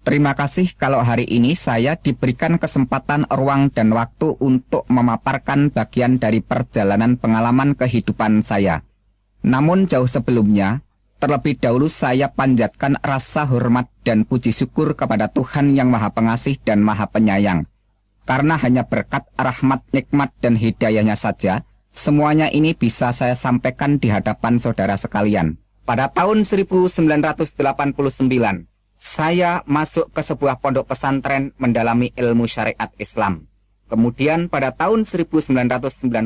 Terima kasih kalau hari ini saya diberikan kesempatan, ruang, dan waktu untuk memaparkan bagian dari perjalanan pengalaman kehidupan saya. Namun jauh sebelumnya, terlebih dahulu saya panjatkan rasa hormat dan puji syukur kepada Tuhan yang Maha Pengasih dan Maha Penyayang. Karena hanya berkat rahmat, nikmat, dan hidayahnya saja, semuanya ini bisa saya sampaikan di hadapan saudara sekalian. Pada tahun 1989, saya masuk ke sebuah pondok pesantren mendalami ilmu syariat Islam. Kemudian pada tahun 1992,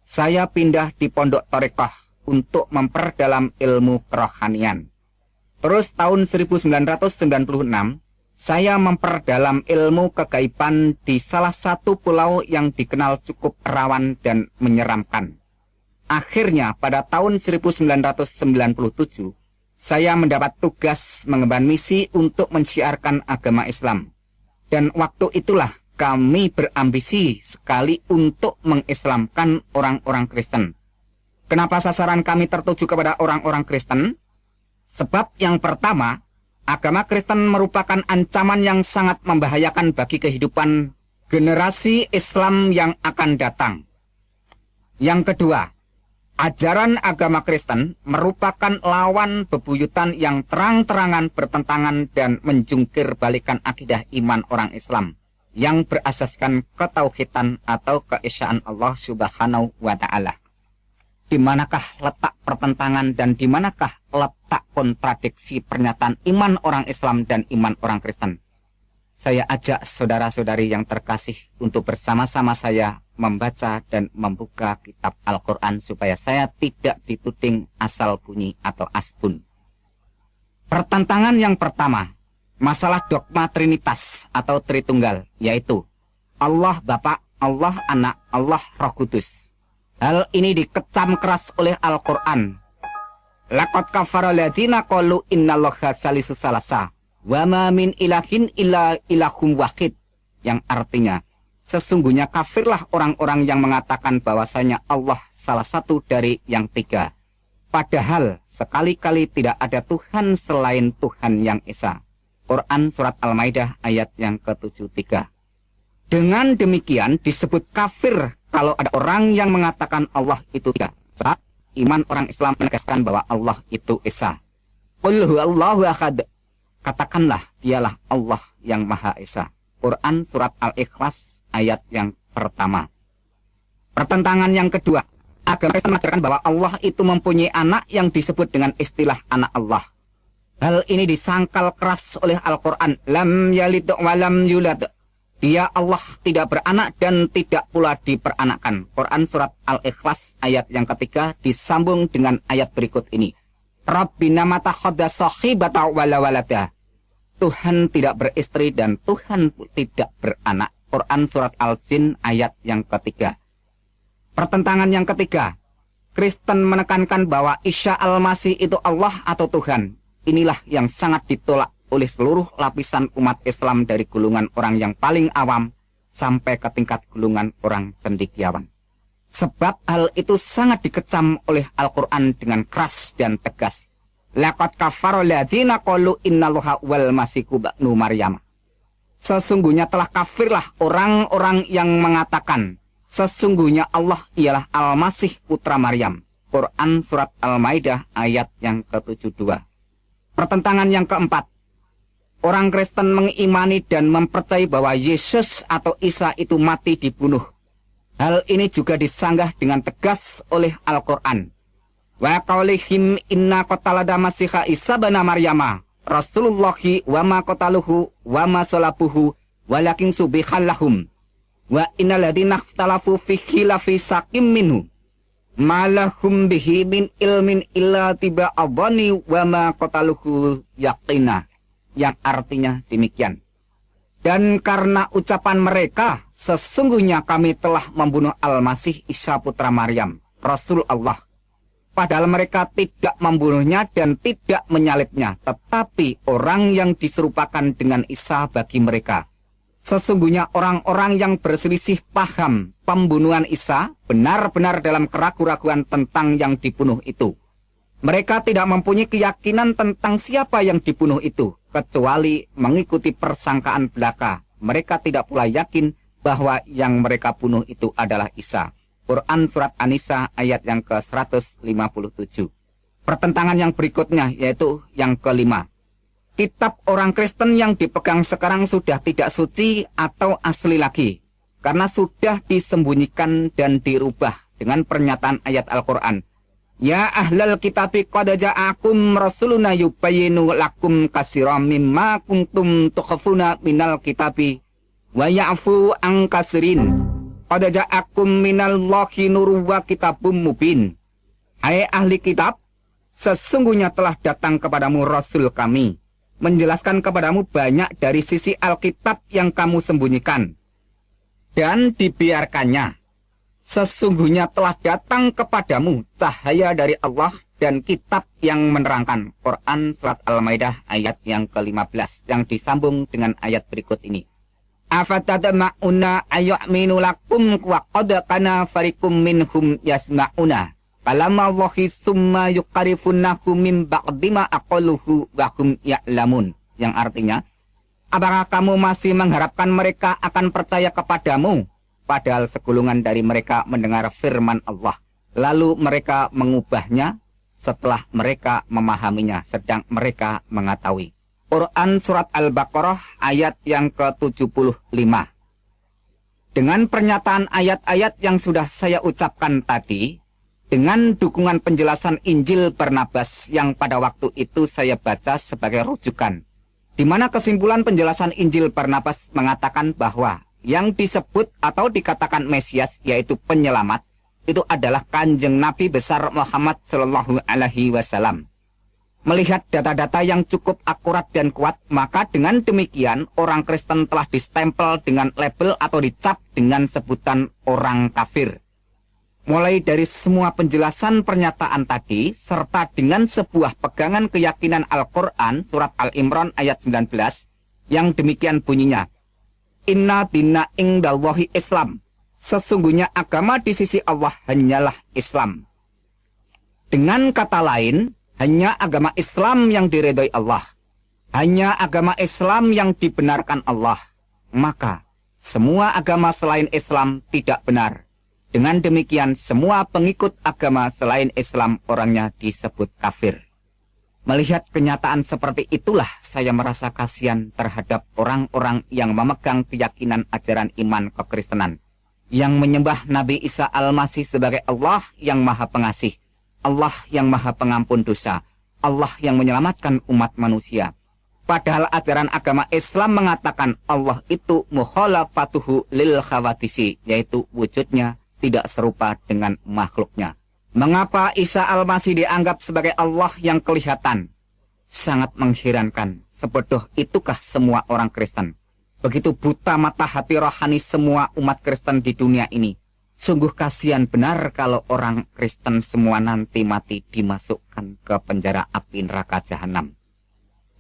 saya pindah di pondok Thariqah untuk memperdalam ilmu kerohanian. Terus tahun 1996, saya memperdalam ilmu kegaiban di salah satu pulau yang dikenal cukup rawan dan menyeramkan. Akhirnya pada tahun 1997, saya mendapat tugas mengemban misi untuk menciarkan agama Islam. Dan waktu itulah kami berambisi sekali untuk mengislamkan orang-orang Kristen. Kenapa sasaran kami tertuju kepada orang-orang Kristen? Sebab yang pertama, agama Kristen merupakan ancaman yang sangat membahayakan bagi kehidupan generasi Islam yang akan datang. Yang kedua, ajaran agama Kristen merupakan lawan bebuyutan yang terang-terangan bertentangan dan menjungkir balikan akidah iman orang Islam yang berasaskan ketauhidan atau keesaan Allah Subhanahu wa Ta'ala. Di manakah letak pertentangan dan di manakah letak kontradiksi pernyataan iman orang Islam dan iman orang Kristen? Saya ajak saudara-saudari yang terkasih untuk bersama-sama saya membaca dan membuka kitab Al-Quran supaya saya tidak dituding asal bunyi atau asbun. Pertentangan yang pertama, masalah dogma Trinitas atau Tritunggal, yaitu Allah Bapa, Allah Anak, Allah Roh Kudus. Hal ini dikecam keras oleh Al-Quran. Laqad kafara alladziina qalu innallaha salisu salasa wa ma min ilahin illa ilahum wahid, yang artinya sesungguhnya kafirlah orang-orang yang mengatakan bahwasanya Allah salah satu dari yang tiga. Padahal sekali-kali tidak ada Tuhan selain Tuhan yang Esa. Quran Surat Al-Maidah ayat yang ke-73. Dengan demikian disebut kafir kalau ada orang yang mengatakan Allah itu tiga. Saat iman orang Islam menegaskan bahwa Allah itu Esa. Qul huwallahu ahad. Katakanlah dialah Allah yang Maha Esa. Quran Surat Al-Ikhlas ayat yang pertama. Pertentangan yang kedua, agama Kristen mengajarkan bahwa Allah itu mempunyai anak yang disebut dengan istilah anak Allah. Hal ini disangkal keras oleh Al-Quran. Lam yalid wa lam yulad. Dia Allah tidak beranak dan tidak pula diperanakkan. Quran Surat Al-Ikhlas ayat yang ketiga disambung dengan ayat berikut ini. Rabbina matakhadha sahibata wala walada. Tuhan tidak beristri dan Tuhan tidak beranak. Quran Surat Al-Jin ayat yang ketiga. Pertentangan yang ketiga, Kristen menekankan bahwa Isa Al-Masih itu Allah atau Tuhan. Inilah yang sangat ditolak oleh seluruh lapisan umat Islam dari golongan orang yang paling awam sampai ke tingkat golongan orang cendekiawan. Sebab hal itu sangat dikecam oleh Al-Quran dengan keras dan tegas. Laqad kafara alladziina qalu innallaha wal masihu ibnu Maryam. Sesungguhnya telah kafirlah orang-orang yang mengatakan sesungguhnya Allah ialah Al-Masih putra Maryam. Quran Surat Al-Maidah ayat yang ke-72. Pertentangan yang keempat, orang Kristen mengimani dan mempercayai bahwa Yesus atau Isa itu mati dibunuh. Hal ini juga disanggah dengan tegas oleh Al-Quran. Wa qaulihim inna qatalada masiha Isa bana Maryama Rasulullahi wa ma qataluhu wa ma salabuhu walakin subihal lahum wa innal ladzina ikhtalafu fihi lafi sakim minhu malahum bihi min ilmin illa tiba adhani wa ma qataluhu yaqina, yang artinya demikian. Dan karena ucapan mereka, sesungguhnya kami telah membunuh Al-Masih Isa putra Maryam, Rasul Allah. Padahal mereka tidak membunuhnya dan tidak menyalibnya, tetapi orang yang diserupakan dengan Isa bagi mereka. Sesungguhnya orang-orang yang berselisih paham pembunuhan Isa benar-benar dalam keraguan-raguan tentang yang dibunuh itu. Mereka tidak mempunyai keyakinan tentang siapa yang dibunuh itu, kecuali mengikuti persangkaan belaka. Mereka tidak pula yakin bahwa yang mereka bunuh itu adalah Isa. Quran Surat An-Nisa ayat yang ke-157. Pertentangan yang berikutnya yaitu yang kelima. Kitab orang Kristen yang dipegang sekarang sudah tidak suci atau asli lagi, karena sudah disembunyikan dan dirubah dengan pernyataan ayat Al-Quran. Ya ahlal kitabi qad ja'akum rasuluna yubayyinu lakum katsiran mimma kuntum tukhfuna minal kitabi wa ya'fu an katsirin. Qad ja'akum minallahi nurun wa kitabum mubin. Hai ahli kitab, sesungguhnya telah datang kepadamu rasul kami, menjelaskan kepadamu banyak dari sisi Alkitab yang kamu sembunyikan dan dibiarkannya. Sesungguhnya telah datang kepadamu cahaya dari Allah dan kitab yang menerangkan. Quran Surat Al-Maidah ayat yang ke-15 yang disambung dengan ayat berikut ini. Afatadma'una ayyaminu lakum wa qad kana fariqum minhum yasma'una kalama Allahi summa yuqarifunahu min ba'dima aqaluhu wa hum ya'lamun. Yang artinya, apakah kamu masih mengharapkan mereka akan percaya kepadamu? Padahal segolongan dari mereka mendengar firman Allah, lalu mereka mengubahnya setelah mereka memahaminya, sedang mereka mengetahui. Quran Surat Al-Baqarah ayat yang ke-75. Dengan pernyataan ayat-ayat yang sudah saya ucapkan tadi, dengan dukungan penjelasan Injil Barnabas yang pada waktu itu saya baca sebagai rujukan, di mana kesimpulan penjelasan Injil Barnabas mengatakan bahwa yang disebut atau dikatakan Mesias, yaitu penyelamat, itu adalah Kanjeng Nabi besar Muhammad Shallallahu Alaihi Wasallam. Melihat data-data yang cukup akurat dan kuat, maka dengan demikian orang Kristen telah distempel dengan label atau dicap dengan sebutan orang kafir. Mulai dari semua penjelasan pernyataan tadi, serta dengan sebuah pegangan keyakinan Al-Quran, Surat Al-Imran ayat 19, yang demikian bunyinya, Inna dina indallahi Islam. Sesungguhnya agama di sisi Allah hanyalah Islam. Dengan kata lain, hanya agama Islam yang diridhoi Allah. Hanya agama Islam yang dibenarkan Allah. Maka, semua agama selain Islam tidak benar. Dengan demikian, semua pengikut agama selain Islam orangnya disebut kafir. Melihat kenyataan seperti itulah saya merasa kasihan terhadap orang-orang yang memegang keyakinan ajaran iman kekristenan, yang menyembah Nabi Isa Al-Masih sebagai Allah yang Maha Pengasih, Allah yang Maha Pengampun dosa, Allah yang menyelamatkan umat manusia. Padahal ajaran agama Islam mengatakan Allah itu mukhalafatuhu lil khawadisi, yaitu wujudnya tidak serupa dengan makhluknya. Mengapa Isa Al-Masih dianggap sebagai Allah yang kelihatan? Sangat mengherankan. Sebodoh itukah semua orang Kristen? Begitu buta mata hati rohani semua umat Kristen di dunia ini. Sungguh kasihan benar kalau orang Kristen semua nanti mati dimasukkan ke penjara api neraka jahanam.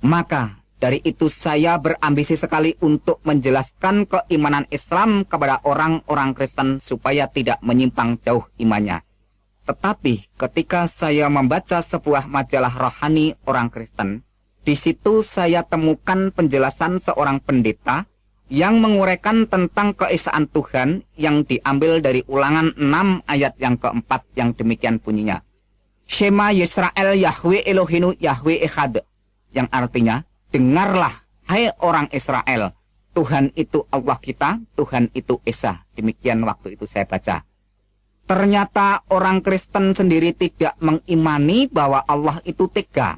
Maka dari itu saya berambisi sekali untuk menjelaskan keimanan Islam kepada orang-orang Kristen supaya tidak menyimpang jauh imannya. Tetapi ketika saya membaca sebuah majalah rohani orang Kristen, di situ saya temukan penjelasan seorang pendeta yang menguraikan tentang keesaan Tuhan yang diambil dari Ulangan 6 ayat yang keempat yang demikian bunyinya. Shema Yisrael Yahweh Elohinu Yahweh Echad, yang artinya, dengarlah hai orang Israel, Tuhan itu Allah kita, Tuhan itu Esa. Demikian waktu itu saya baca. Ternyata orang Kristen sendiri tidak mengimani bahwa Allah itu tiga.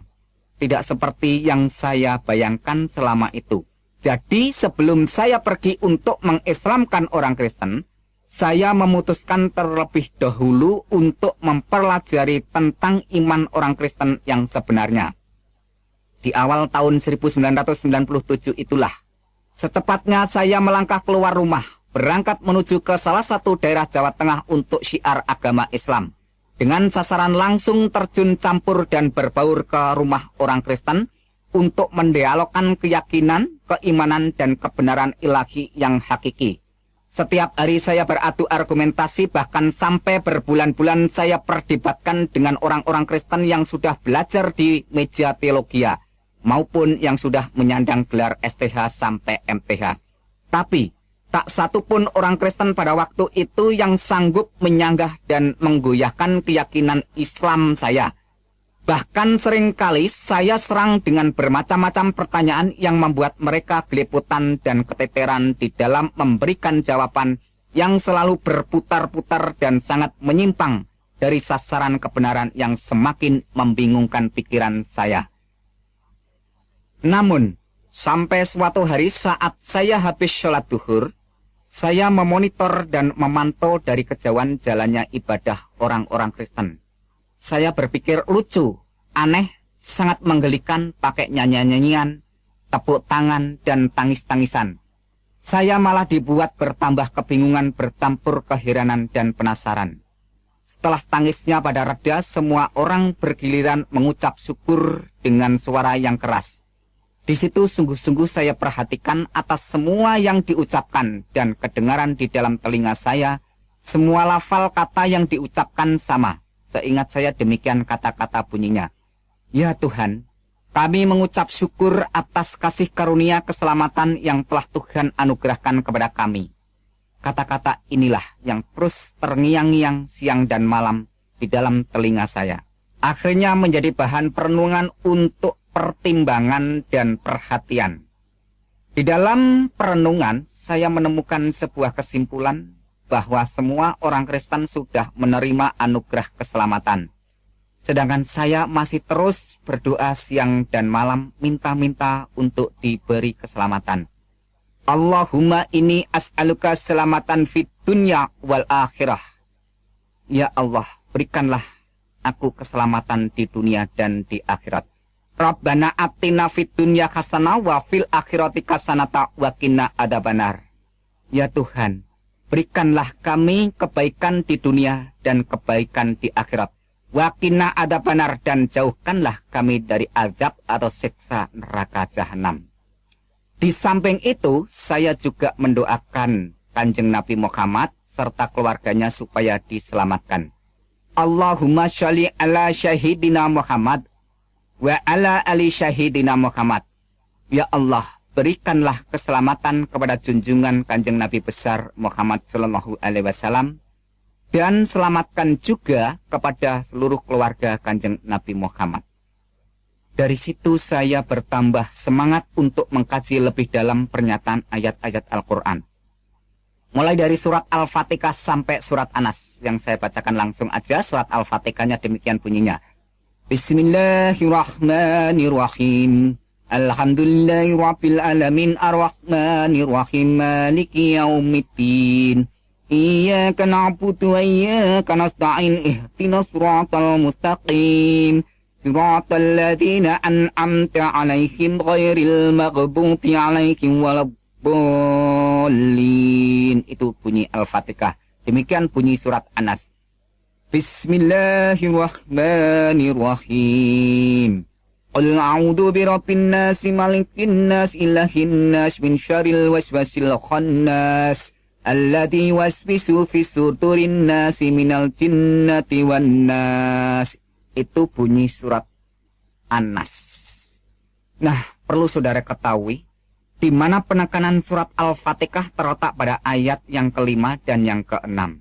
Tidak seperti yang saya bayangkan selama itu. Jadi sebelum saya pergi untuk mengislamkan orang Kristen, saya memutuskan terlebih dahulu untuk mempelajari tentang iman orang Kristen yang sebenarnya. Di awal tahun 1997 itulah, secepatnya saya melangkah keluar rumah, berangkat menuju ke salah satu daerah Jawa Tengah untuk syiar agama Islam, dengan sasaran langsung terjun campur dan berbaur ke rumah orang Kristen untuk mendialogkan keyakinan, keimanan, dan kebenaran ilahi yang hakiki. Setiap hari saya beradu argumentasi, bahkan sampai berbulan-bulan saya perdebatkan dengan orang-orang Kristen yang sudah belajar di meja teologia, maupun yang sudah menyandang gelar STH sampai MTH. Tapi, tak satu pun orang Kristen pada waktu itu yang sanggup menyanggah dan menggoyahkan keyakinan Islam saya. Bahkan seringkali saya serang dengan bermacam-macam pertanyaan yang membuat mereka geleputan dan keteteran di dalam memberikan jawaban yang selalu berputar-putar dan sangat menyimpang dari sasaran kebenaran yang semakin membingungkan pikiran saya. Namun, sampai suatu hari saat saya habis sholat duhur, saya memonitor dan memantau dari kejauhan jalannya ibadah orang-orang Kristen. Saya berpikir lucu, aneh, sangat menggelikan pakai nyanyian-nyanyian, tepuk tangan, dan tangis-tangisan. Saya malah dibuat bertambah kebingungan bercampur keheranan dan penasaran. Setelah tangisnya pada reda, semua orang bergiliran mengucap syukur dengan suara yang keras. Di situ sungguh-sungguh saya perhatikan atas semua yang diucapkan dan kedengaran di dalam telinga saya, semua lafal kata yang diucapkan sama. Seingat saya demikian kata-kata bunyinya. Ya Tuhan, kami mengucap syukur atas kasih karunia keselamatan yang telah Tuhan anugerahkan kepada kami. Kata-kata inilah yang terus terngiang-ngiang siang dan malam di dalam telinga saya. Akhirnya menjadi bahan perenungan untuk pertimbangan dan perhatian. Di dalam perenungan, saya menemukan sebuah kesimpulan bahwa semua orang Kristen sudah menerima anugerah keselamatan. Sedangkan saya masih terus berdoa siang dan malam minta-minta untuk diberi keselamatan. Allahumma inni as'aluka selamatan fid dunya wal akhirah. Ya Allah, berikanlah aku keselamatan di dunia dan di akhirat. Rabbana atina fid dunya hasanah wa fil akhirati hasanata wa qina adzabannar. Ya Tuhan, berikanlah kami kebaikan di dunia dan kebaikan di akhirat. Wa qina adzabannar, dan jauhkanlah kami dari azab atau siksa neraka jahanam. Di samping itu, saya juga mendoakan Kanjeng Nabi Muhammad serta keluarganya supaya diselamatkan. Allahumma sholli ala syahidina Muhammad wa ala ali syahidina Muhammad. Ya Allah, berikanlah keselamatan kepada junjungan Kanjeng Nabi besar Muhammad Sallallahu Alaihi Wasallam, dan selamatkan juga kepada seluruh keluarga Kanjeng Nabi Muhammad. Dari situ saya bertambah semangat untuk mengkaji lebih dalam pernyataan ayat-ayat Al-Quran. Mulai dari surat Al-Fatihah sampai surat Anas, yang saya bacakan langsung aja. Surat Al-Fatihahnya demikian bunyinya. Bismillahirrahmanirrahim. Alhamdulillahirabbil alamin arrahmanirrahim maliki yaumiddin. Iyyaka na'budu wa iyyaka nasta'in ihdinas siratal mustaqim. Siratal ladzina an'amta 'alaihim ghairil maghdubi 'alaihim waladdallin. Itu bunyi Al-Fatihah. Demikian bunyi surat Anas. Bismillahirrahmanirrahim. Qul a'udzu birabbin nas malikin nas ilahin nas min syarril waswasil khannas alladzi yuwaswisu fi sudurin nasi minal jinnati wan nas. Itu bunyi surat An-Nas. Nah, perlu saudara ketahui di mana penekanan surat Al-Fatihah terletak pada ayat yang kelima dan yang keenam,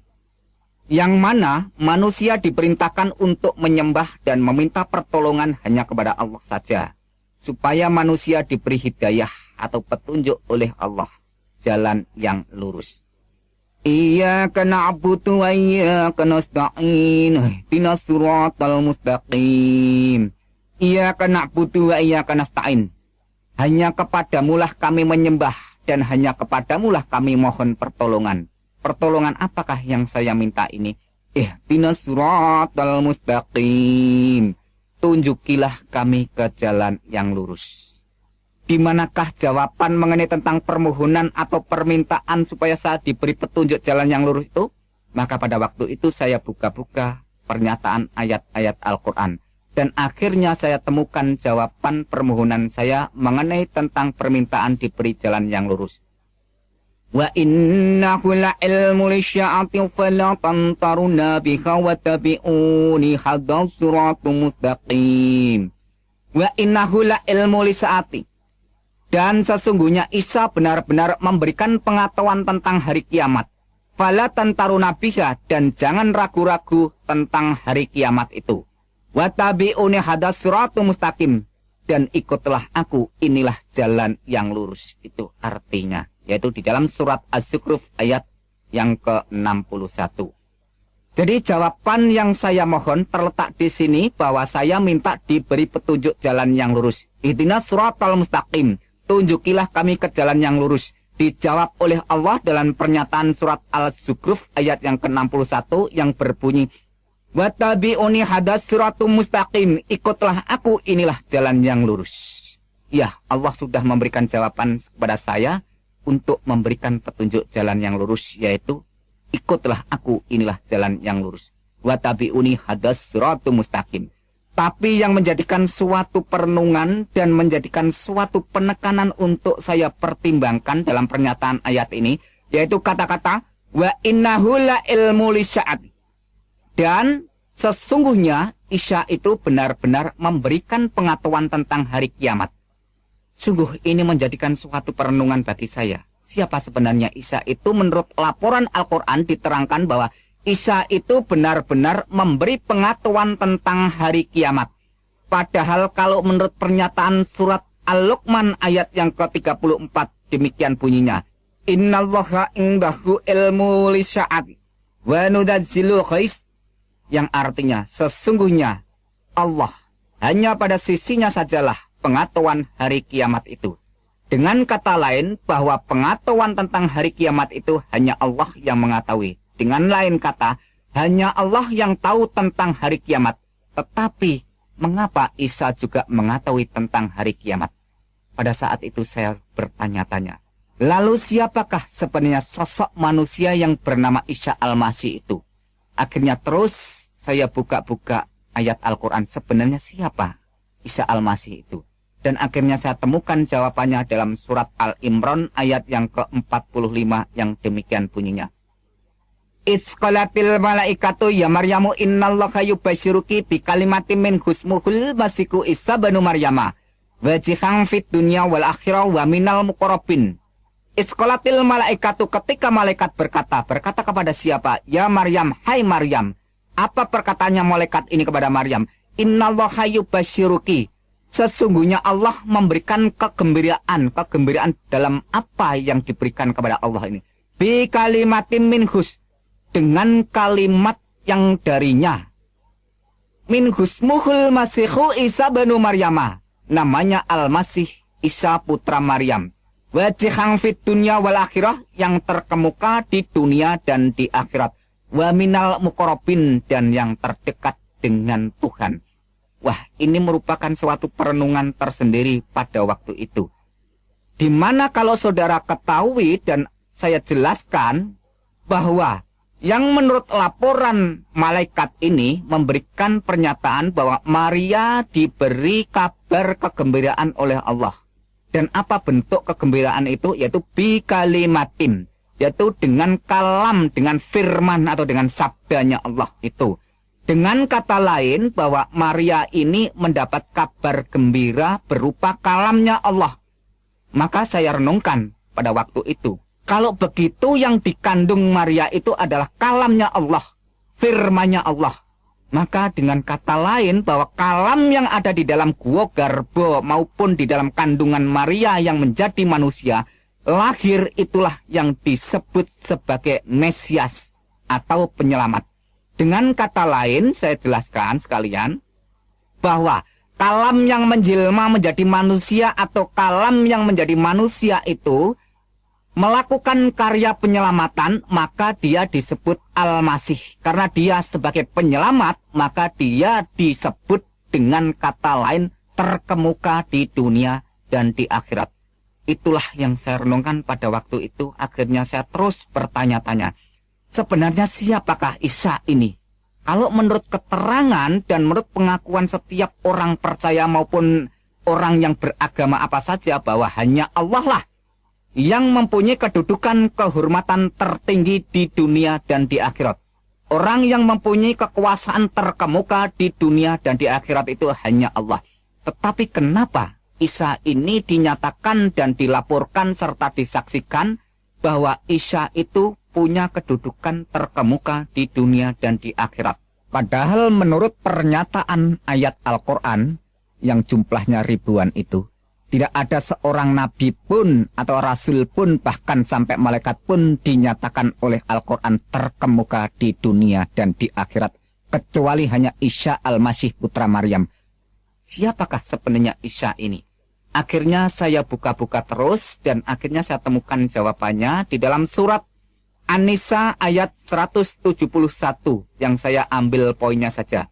yang mana manusia diperintahkan untuk menyembah dan meminta pertolongan hanya kepada Allah saja, supaya manusia diberi hidayah atau petunjuk oleh Allah, jalan yang lurus. Iyyaka na'budu wa iyyaka nasta'in ihdinas siratal mustaqim. Iyyaka na'budu wa iyyaka nasta'in. Hanya kepadamulah kami menyembah dan hanya kepadamulah kami mohon pertolongan. Pertolongan apakah yang saya minta ini? Ihdinas siratal mustaqim. Tunjukilah kami ke jalan yang lurus. Di manakah jawaban mengenai tentang permohonan atau permintaan supaya saya diberi petunjuk jalan yang lurus itu? Maka pada waktu itu saya buka-buka pernyataan ayat-ayat Al-Quran. Dan akhirnya saya temukan jawaban permohonan saya mengenai tentang permintaan diberi jalan yang lurus. Wa innahu la'ilmu lisya'ati fala tamtaruna biha wa tabi'uni hadha siratum mustaqim. Wa innahu la'ilmu lisya'ati. Dan sesungguhnya Isa benar-benar memberikan pengetahuan tentang hari kiamat. Fala tantaruna biha, dan jangan ragu-ragu tentang hari kiamat itu. Wa tabi'uni hadha siratum mustaqim. Dan ikutlah aku, inilah jalan yang lurus. Itu artinya, yaitu di dalam surat Az-Zukhruf ayat yang ke-61. Jadi jawaban yang saya mohon terletak di sini bahwa saya minta diberi petunjuk jalan yang lurus. Ihdinas siratal mustaqim. Tunjukilah kami ke jalan yang lurus. Dijawab oleh Allah dalam pernyataan surat Al-Zukhruf ayat yang ke-61 yang berbunyi, Wattabi'uni hadas siratum mustaqim. Ikutlah aku, inilah jalan yang lurus. Ya, Allah sudah memberikan jawaban kepada saya untuk memberikan petunjuk jalan yang lurus, yaitu ikutlah aku, inilah jalan yang lurus. Wattabi'uni hadas siratum mustaqim. Tapi yang menjadikan suatu perenungan dan menjadikan suatu penekanan untuk saya pertimbangkan dalam pernyataan ayat ini, yaitu kata-kata wa innahu la ilmu lisya'at. Dan sesungguhnya Isa itu benar-benar memberikan pengetahuan tentang hari kiamat. Sungguh ini menjadikan suatu perenungan bagi saya. Siapa sebenarnya Isa itu? Menurut laporan Al-Quran diterangkan bahwa Isa itu benar-benar memberi pengetahuan tentang hari kiamat. Padahal kalau menurut pernyataan surat Al-Luqman ayat yang ke-34 demikian bunyinya. Innallaha indahu ilmu lisya'ati wa nudazzilu ghais, yang artinya sesungguhnya Allah hanya pada sisinya sajalah pengetahuan hari kiamat itu. Dengan kata lain bahwa pengetahuan tentang hari kiamat itu hanya Allah yang mengetahui. Dengan lain kata, hanya Allah yang tahu tentang hari kiamat. Tetapi mengapa Isa juga mengetahui tentang hari kiamat? Pada saat itu saya bertanya-tanya, lalu siapakah sebenarnya sosok manusia yang bernama Isa Al-Masih itu? Akhirnya terus saya buka-buka ayat Al-Quran, sebenarnya siapa Isa Al-Masih itu? Dan akhirnya saya temukan jawabannya dalam surat Al-Imran ayat yang ke-45 yang demikian bunyinya. Isqalatil malaikatu ya Maryamu innallaha yubasyiruki bi kalimatin min husmuhul masiku Isa banu Maryama wajihan fit dunya wal akhirah wa minal muqarrabin. Isqalatil malaikatu, ketika malaikat berkata kepada siapa? Ya Maryam, hai Maryam. Apa perkataannya malaikat ini kepada Maryam? Innallaha yubasyiruki. Sesungguhnya Allah memberikan kegembiraan dalam apa yang diberikan kepada Allah ini. Bi kalimatin minhus, dengan kalimat yang darinya. Min husmuhul masihu Isa banu Maryama, namanya Al-Masih Isa putra Maryam. Wajihang fit dunya wal akhirah, yang terkemuka di dunia dan di akhirat. Wa minal muqarrabin, dan yang terdekat dengan Tuhan. Wah, ini merupakan suatu perenungan tersendiri pada waktu itu. Dimana kalau saudara ketahui dan saya jelaskan bahwa yang menurut laporan malaikat ini memberikan pernyataan bahwa Maria diberi kabar kegembiraan oleh Allah. Dan apa bentuk kegembiraan itu? Yaitu bi kalimatin, yaitu dengan kalam, dengan firman atau dengan sabdanya Allah itu. Dengan kata lain bahwa Maria ini mendapat kabar gembira berupa kalamnya Allah. Maka saya renungkan pada waktu itu, kalau begitu yang dikandung Maria itu adalah kalamnya Allah, firmannya Allah. Maka dengan kata lain bahwa kalam yang ada di dalam gua Garbo maupun di dalam kandungan Maria yang menjadi manusia, lahir itulah yang disebut sebagai Mesias atau penyelamat. Dengan kata lain saya jelaskan sekalian bahwa kalam yang menjelma menjadi manusia atau kalam yang menjadi manusia itu melakukan karya penyelamatan, maka dia disebut Al-Masih. Karena dia sebagai penyelamat, maka dia disebut dengan kata lain terkemuka di dunia dan di akhirat. Itulah yang saya renungkan pada waktu itu. Akhirnya saya terus bertanya-tanya, sebenarnya siapakah Isa ini? Kalau menurut keterangan dan menurut pengakuan setiap orang percaya maupun orang yang beragama apa saja bahwa hanya Allah lah yang mempunyai kedudukan kehormatan tertinggi di dunia dan di akhirat. Orang yang mempunyai kekuasaan terkemuka di dunia dan di akhirat itu hanya Allah. Tetapi kenapa Isa ini dinyatakan dan dilaporkan serta disaksikan bahwa Isa itu punya kedudukan terkemuka di dunia dan di akhirat? Padahal menurut pernyataan ayat Al-Quran yang jumlahnya ribuan itu, tidak ada seorang nabi pun atau rasul pun bahkan sampai malaikat pun dinyatakan oleh Al-Quran terkemuka di dunia dan di akhirat, kecuali hanya Isa Al-Masih putra Maryam. Siapakah sebenarnya Isa ini? Akhirnya saya buka-buka terus dan akhirnya saya temukan jawabannya di dalam surat An-Nisa ayat 171 yang saya ambil poinnya saja.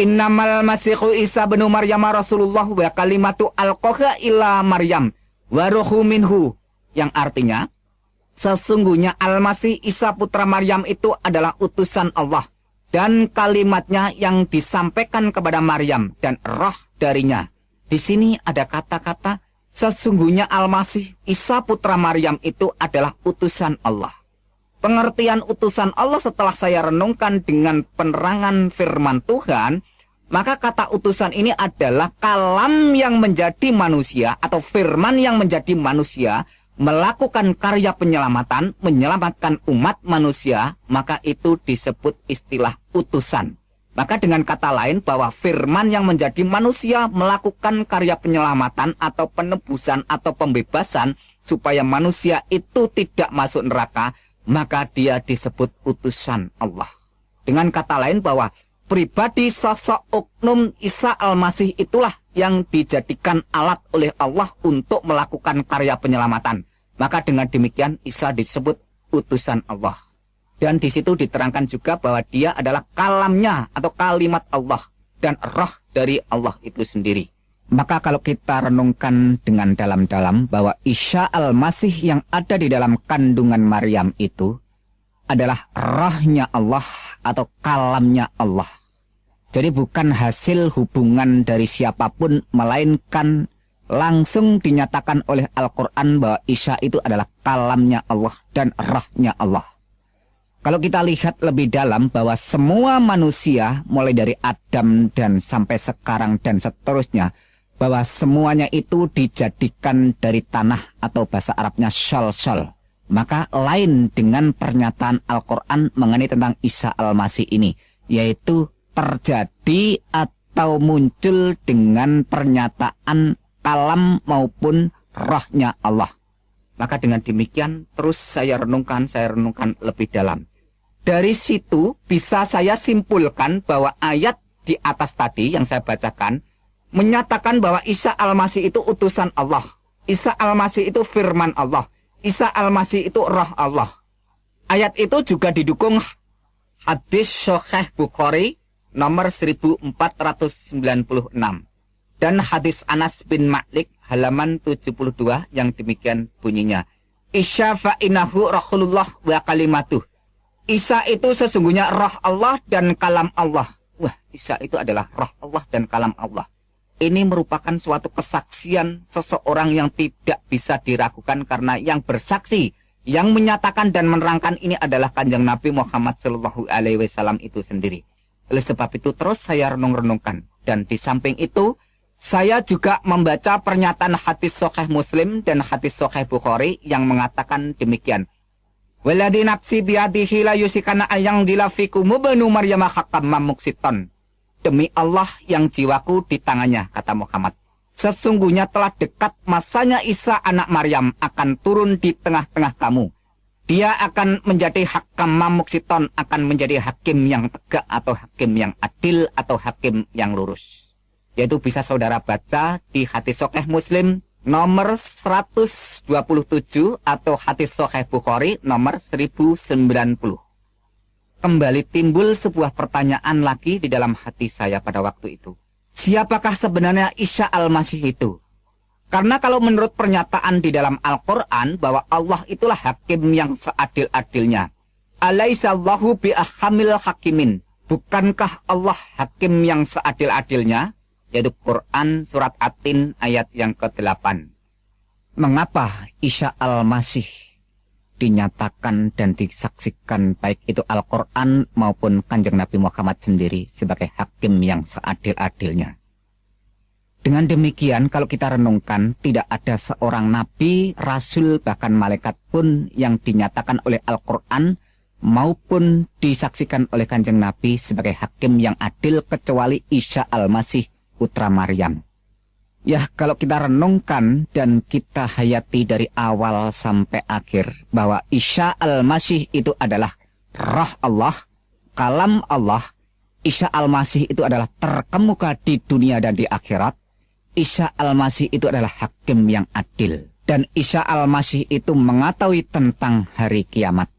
Innamal masihu Isa bin Maryam Rasulullah wa kalimatu alqaha ila Maryam wa ruhu minhu, yang artinya sesungguhnya Al-Masih Isa putra Maryam itu adalah utusan Allah dan kalimatnya yang disampaikan kepada Maryam dan roh darinya. Di sini ada kata-kata sesungguhnya Al-Masih Isa putra Maryam itu adalah utusan Allah. Pengertian utusan Allah setelah saya renungkan dengan penerangan firman Tuhan, maka kata utusan ini adalah kalam yang menjadi manusia atau firman yang menjadi manusia, melakukan karya penyelamatan, menyelamatkan umat manusia, maka itu disebut istilah utusan. Maka dengan kata lain bahwa firman yang menjadi manusia melakukan karya penyelamatan atau penebusan atau pembebasan supaya manusia itu tidak masuk neraka, maka dia disebut utusan Allah. Dengan kata lain bahwa pribadi sosok oknum Isa Al-Masih itulah yang dijadikan alat oleh Allah untuk melakukan karya penyelamatan. Maka dengan demikian Isa disebut utusan Allah. Dan di situ diterangkan juga bahwa dia adalah kalamnya atau kalimat Allah dan roh dari Allah itu sendiri. Maka kalau kita renungkan dengan dalam-dalam bahwa Isa Al-Masih yang ada di dalam kandungan Maryam itu adalah rohnya Allah atau kalamnya Allah. Jadi bukan hasil hubungan dari siapapun, melainkan langsung dinyatakan oleh Al-Quran bahwa Isa itu adalah kalamnya Allah dan rohnya Allah. Kalau kita lihat lebih dalam bahwa semua manusia mulai dari Adam dan sampai sekarang dan seterusnya, bahwa semuanya itu dijadikan dari tanah atau bahasa Arabnya syol-syol. Maka lain dengan pernyataan Al-Quran mengenai tentang Isa Al-Masih ini, yaitu terjadi atau muncul dengan pernyataan kalam maupun rohnya Allah. Maka dengan demikian terus saya renungkan lebih dalam. Dari situ bisa saya simpulkan bahwa ayat di atas tadi yang saya bacakan menyatakan bahwa Isa Al-Masih itu utusan Allah. Isa Al-Masih itu firman Allah. Isa Al-Masih itu roh Allah. Ayat itu juga didukung hadis Sahih Bukhari nomor 1496. Dan hadis Anas bin Malik halaman 72 yang demikian bunyinya. Isa fa'inahu Rasulullah wa kalimatuh. Isa itu sesungguhnya roh Allah dan kalam Allah. Wah, Isa itu adalah roh Allah dan kalam Allah. Ini merupakan suatu kesaksian seseorang yang tidak bisa diragukan karena yang bersaksi, yang menyatakan dan menerangkan ini adalah Kanjeng Nabi Muhammad SAW itu sendiri. Oleh sebab itu terus saya renung-renungkan. Dan di samping itu, saya juga membaca pernyataan hadis Sahih Muslim dan hadis Sahih Bukhari yang mengatakan demikian. Walladzi nafsi biyadihi la yusikana ayang dilafikum ibnu Maryam haqqam muksiton. Demi Allah yang jiwaku di tangannya, kata Muhammad. Sesungguhnya telah dekat masanya Isa anak Maryam akan turun di tengah-tengah kamu. Dia akan menjadi hakam muksiton, akan menjadi hakim yang tegak atau hakim yang adil atau hakim yang lurus. Yaitu bisa saudara baca di hadis Sahih Muslim nomor 127 atau hadis Sahih Bukhari nomor 1090. Kembali timbul sebuah pertanyaan lagi di dalam hati saya pada waktu itu. Siapakah sebenarnya Isa Al-Masih itu? Karena kalau menurut pernyataan di dalam Al-Quran bahwa Allah itulah hakim yang seadil-adilnya. Alaihissallahu bi'ahamil hakimin. Bukankah Allah hakim yang seadil-adilnya? Yaitu Quran surat At-Tin ayat yang ke-8. Mengapa Isa Al-Masih dinyatakan dan disaksikan baik itu Al-Quran maupun Kanjeng Nabi Muhammad sendiri sebagai hakim yang seadil-adilnya? Dengan demikian, kalau kita renungkan, tidak ada seorang nabi, rasul, bahkan malaikat pun yang dinyatakan oleh Al-Quran maupun disaksikan oleh Kanjeng Nabi sebagai hakim yang adil kecuali Isa Al-Masih putra Maryam. Ya, kalau kita renungkan dan kita hayati dari awal sampai akhir bahwa Isa Al-Masih itu adalah Roh Allah, Kalam Allah. Isa Al-Masih itu adalah terkemuka di dunia dan di akhirat. Isa Al-Masih itu adalah hakim yang adil. Dan Isa Al-Masih itu mengetahui tentang hari kiamat.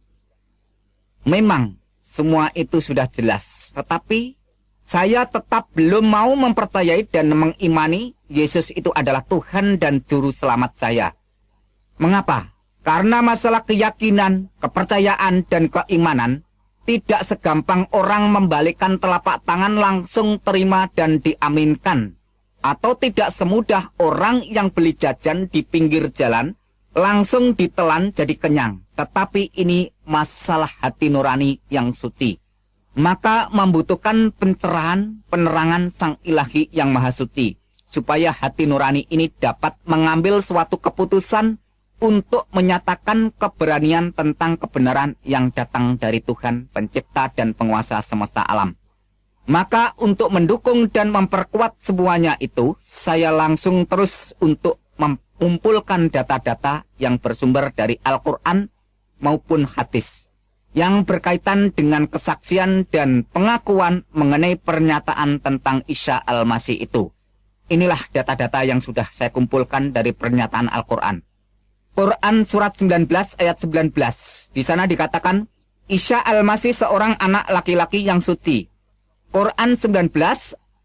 Memang semua itu sudah jelas, tetapi saya tetap belum mau mempercayai dan mengimani Yesus itu adalah Tuhan dan Juru Selamat saya. Mengapa? Karena masalah keyakinan, kepercayaan, dan keimanan tidak segampang orang membalikkan telapak tangan langsung terima dan diaminkan. Atau tidak semudah orang yang beli jajan di pinggir jalan langsung ditelan jadi kenyang. Tetapi ini masalah hati nurani yang suci. Maka membutuhkan pencerahan, penerangan Sang Ilahi yang Maha Suci, supaya hati nurani ini dapat mengambil suatu keputusan untuk menyatakan keberanian tentang kebenaran yang datang dari Tuhan, pencipta dan penguasa semesta alam. Maka untuk mendukung dan memperkuat semuanya itu, saya langsung terus untuk mengumpulkan data-data yang bersumber dari Al-Quran maupun hadis, yang berkaitan dengan kesaksian dan pengakuan mengenai pernyataan tentang Isa Al-Masih itu. Inilah data-data yang sudah saya kumpulkan dari pernyataan Al-Quran. Quran surat 19 ayat 19. Di sana dikatakan, Isa Al-Masih seorang anak laki-laki yang suci. Quran 19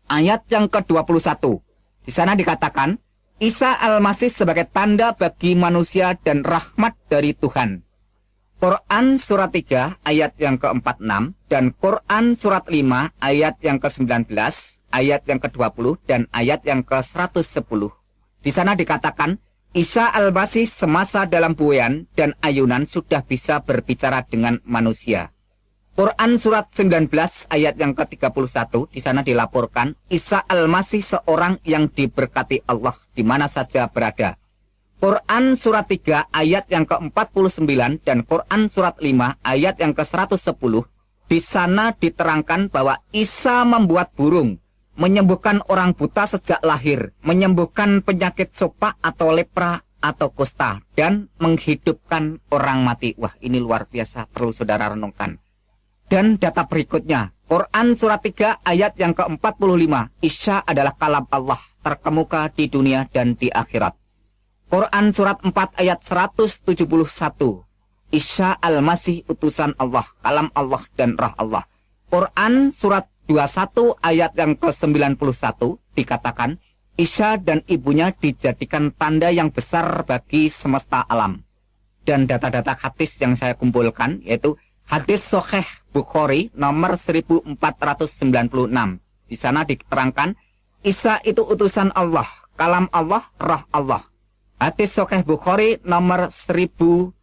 ayat yang ke-21. Di sana dikatakan, Isa Al-Masih sebagai tanda bagi manusia dan rahmat dari Tuhan. Quran surat 3 ayat yang ke-46 dan Quran surat 5 ayat yang ke-19, ayat yang ke-20 dan ayat yang ke-110. Di sana dikatakan, Isa Al-Masih semasa dalam buayan dan ayunan sudah bisa berbicara dengan manusia. Quran surat 19 ayat yang ke-31, di sana dilaporkan Isa Al-Masih seorang yang diberkati Allah di mana saja berada. Quran surat 3 ayat yang ke-49 dan Quran surat 5 ayat yang ke-110, di sana diterangkan bahwa Isa membuat burung, menyembuhkan orang buta sejak lahir, menyembuhkan penyakit sopak atau lepra atau kusta, dan menghidupkan orang mati. Wah, ini luar biasa, perlu saudara renungkan. Dan data berikutnya, Quran surat 3 ayat yang ke-45, Isa adalah kalam Allah, terkemuka di dunia dan di akhirat. Quran surat 4 ayat 171, Isa Al-Masih utusan Allah, kalam Allah dan roh Allah. Quran surat 21 ayat yang ke-91 dikatakan, Isa dan ibunya dijadikan tanda yang besar bagi semesta alam. Dan data-data hadis yang saya kumpulkan, yaitu hadis Sahih Bukhari nomor 1496. Di sana diterangkan, Isa itu utusan Allah, kalam Allah, roh Allah. Hadis Sahih Bukhari nomor 1090.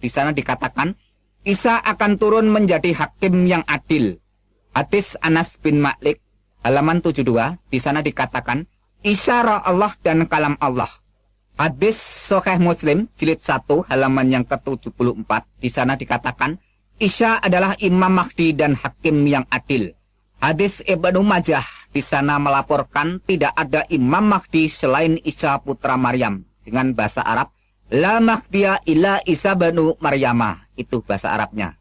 Di sana dikatakan, Isa akan turun menjadi hakim yang adil. Hadis Anas bin Malik halaman 72. Di sana dikatakan, Isa roh Allah dan kalam Allah. Hadis Sahih Muslim jilid 1 halaman yang ke-74. Di sana dikatakan, Isa adalah Imam Mahdi dan hakim yang adil. Hadis Ibnu Majah di sana melaporkan tidak ada Imam Mahdi selain Isa putra Maryam. Dengan bahasa Arab, La Mahdiya illa Isa banu Maryama. Itu bahasa Arabnya.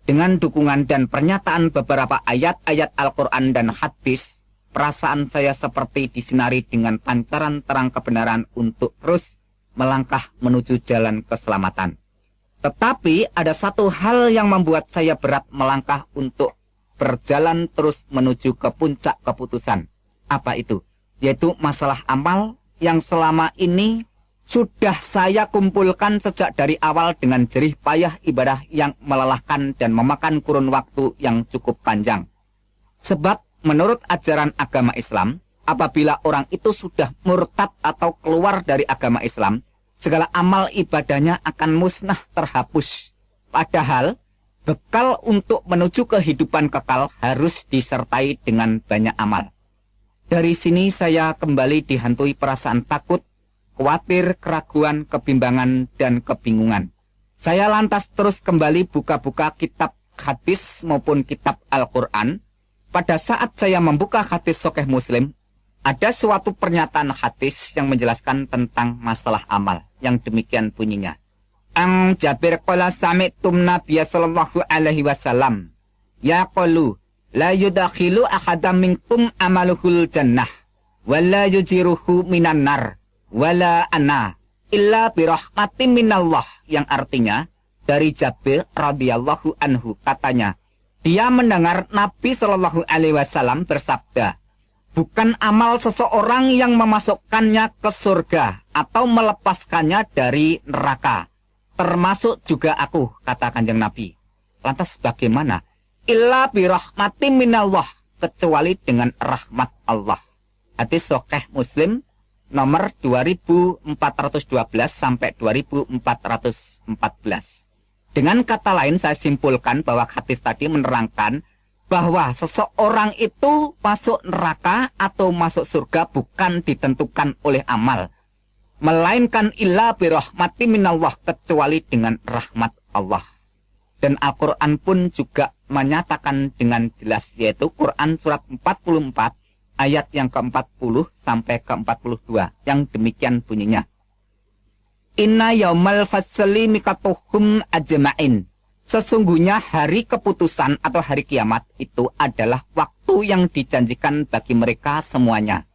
Dengan dukungan dan pernyataan beberapa ayat-ayat Al-Quran dan hadis, perasaan saya seperti disinari dengan pancaran terang kebenaran untuk terus melangkah menuju jalan keselamatan. Tetapi ada satu hal yang membuat saya berat melangkah untuk berjalan terus menuju ke puncak keputusan. Apa itu? Yaitu masalah amal yang selama ini sudah saya kumpulkan sejak dari awal dengan jerih payah ibadah yang melelahkan dan memakan kurun waktu yang cukup panjang. Sebab menurut ajaran agama Islam, apabila orang itu sudah murtad atau keluar dari agama Islam, segala amal ibadahnya akan musnah terhapus. Padahal bekal untuk menuju kehidupan kekal harus disertai dengan banyak amal. Dari sini saya kembali dihantui perasaan takut, khawatir, keraguan, kebimbangan, dan kebingungan. Saya lantas terus kembali buka-buka kitab hadis maupun kitab Al-Quran. Pada saat saya membuka hadis Sahih Muslim, ada suatu pernyataan hadis yang menjelaskan tentang masalah amal. Yang demikian bunyinya. Ang Jabir qala sami'tum Nabiya sallallahu alaihi wasallam yaqulu la yudakhilu ahadam minkum amaluhul jannah wala yujiruhu minan nar wala ana illa birahmatin minallah, yang artinya dari Jabir radhiyallahu anhu, katanya dia mendengar Nabi sallallahu alaihi wasallam bersabda, bukan amal seseorang yang memasukkannya ke surga atau melepaskannya dari neraka, termasuk juga aku, kata Kanjeng Nabi. Lantas bagaimana? Illa birahmatin minallah, kecuali dengan rahmat Allah. Hadis Sahih Muslim nomor 2412 sampai 2414. Dengan kata lain saya simpulkan bahwa hadis tadi menerangkan bahwa seseorang itu masuk neraka atau masuk surga bukan ditentukan oleh amal, melainkan illa birahmati minallah, kecuali dengan rahmat Allah. Dan Al-Quran pun juga menyatakan dengan jelas, yaitu Quran surat 44 ayat yang ke-40 sampai ke-42 yang demikian bunyinya. Inna yaumal fasli mikatuhum ajma'in. Sesungguhnya hari keputusan atau hari kiamat itu adalah waktu yang dijanjikan bagi mereka semuanya.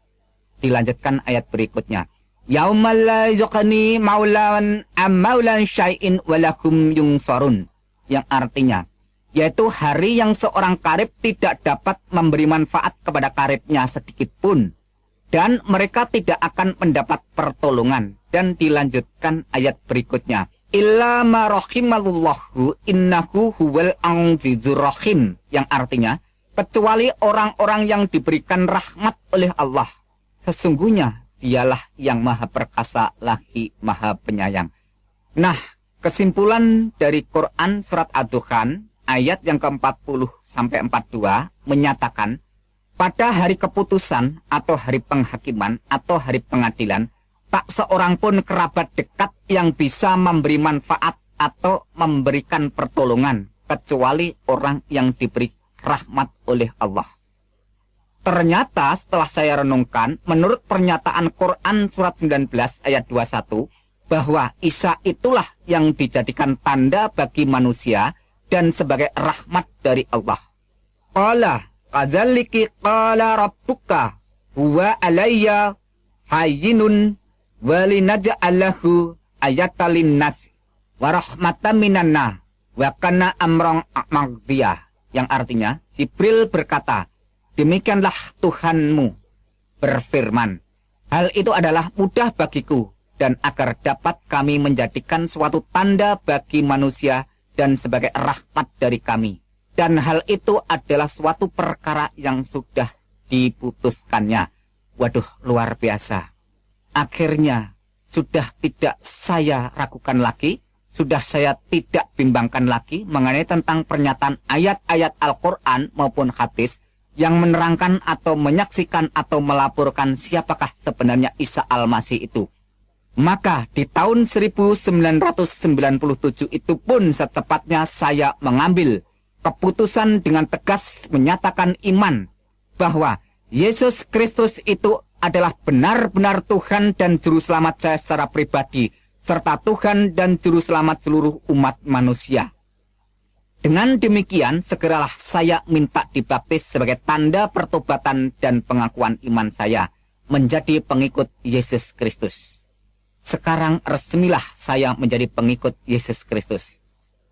Dilanjutkan ayat berikutnya. Yaumal la yuqni maulan amaulan syai'in walahum yungsarun. Yang artinya, yaitu hari yang seorang karib tidak dapat memberi manfaat kepada karibnya sedikit pun, dan mereka tidak akan mendapat pertolongan. Dan dilanjutkan ayat berikutnya, illa ma rahimallahu innahu huwal azizur rahim, yang artinya kecuali orang-orang yang diberikan rahmat oleh Allah, sesungguhnya dialah yang maha perkasa lagi maha penyayang. Nah, kesimpulan dari Quran surat Ad-Dukhan ayat yang ke-40 sampai 42 menyatakan pada hari keputusan atau hari penghakiman atau hari pengadilan, tak seorang pun kerabat dekat yang bisa memberi manfaat atau memberikan pertolongan kecuali orang yang diberi rahmat oleh Allah. Ternyata setelah saya renungkan, menurut pernyataan Quran surat 19 ayat 21, bahwa Isa itulah yang dijadikan tanda bagi manusia dan sebagai rahmat dari Allah. Qala kadzalika qala rabbuka huwa alayya hayyinun walinaj'alahu ayatalin nas wa rahmatan minanna wa kana amran maqdiyah, yang artinya Jibril berkata, demikianlah Tuhanmu berfirman, hal itu adalah mudah bagiku, dan agar dapat kami menjadikan suatu tanda bagi manusia dan sebagai rahmat dari kami, dan hal itu adalah suatu perkara yang sudah diputuskannya. Waduh, luar biasa. Akhirnya sudah tidak saya ragukan lagi, sudah saya tidak bimbangkan lagi mengenai tentang pernyataan ayat-ayat Al-Quran maupun hadis yang menerangkan atau menyaksikan atau melaporkan siapakah sebenarnya Isa Al-Masih itu. Maka di tahun 1997 itu pun secepatnya saya mengambil keputusan dengan tegas menyatakan iman bahwa Yesus Kristus itu adalah benar-benar Tuhan dan Juru Selamat saya secara pribadi, serta Tuhan dan Juru Selamat seluruh umat manusia. Dengan demikian, segeralah saya minta dibaptis sebagai tanda pertobatan dan pengakuan iman saya menjadi pengikut Yesus Kristus. Sekarang resmilah saya menjadi pengikut Yesus Kristus.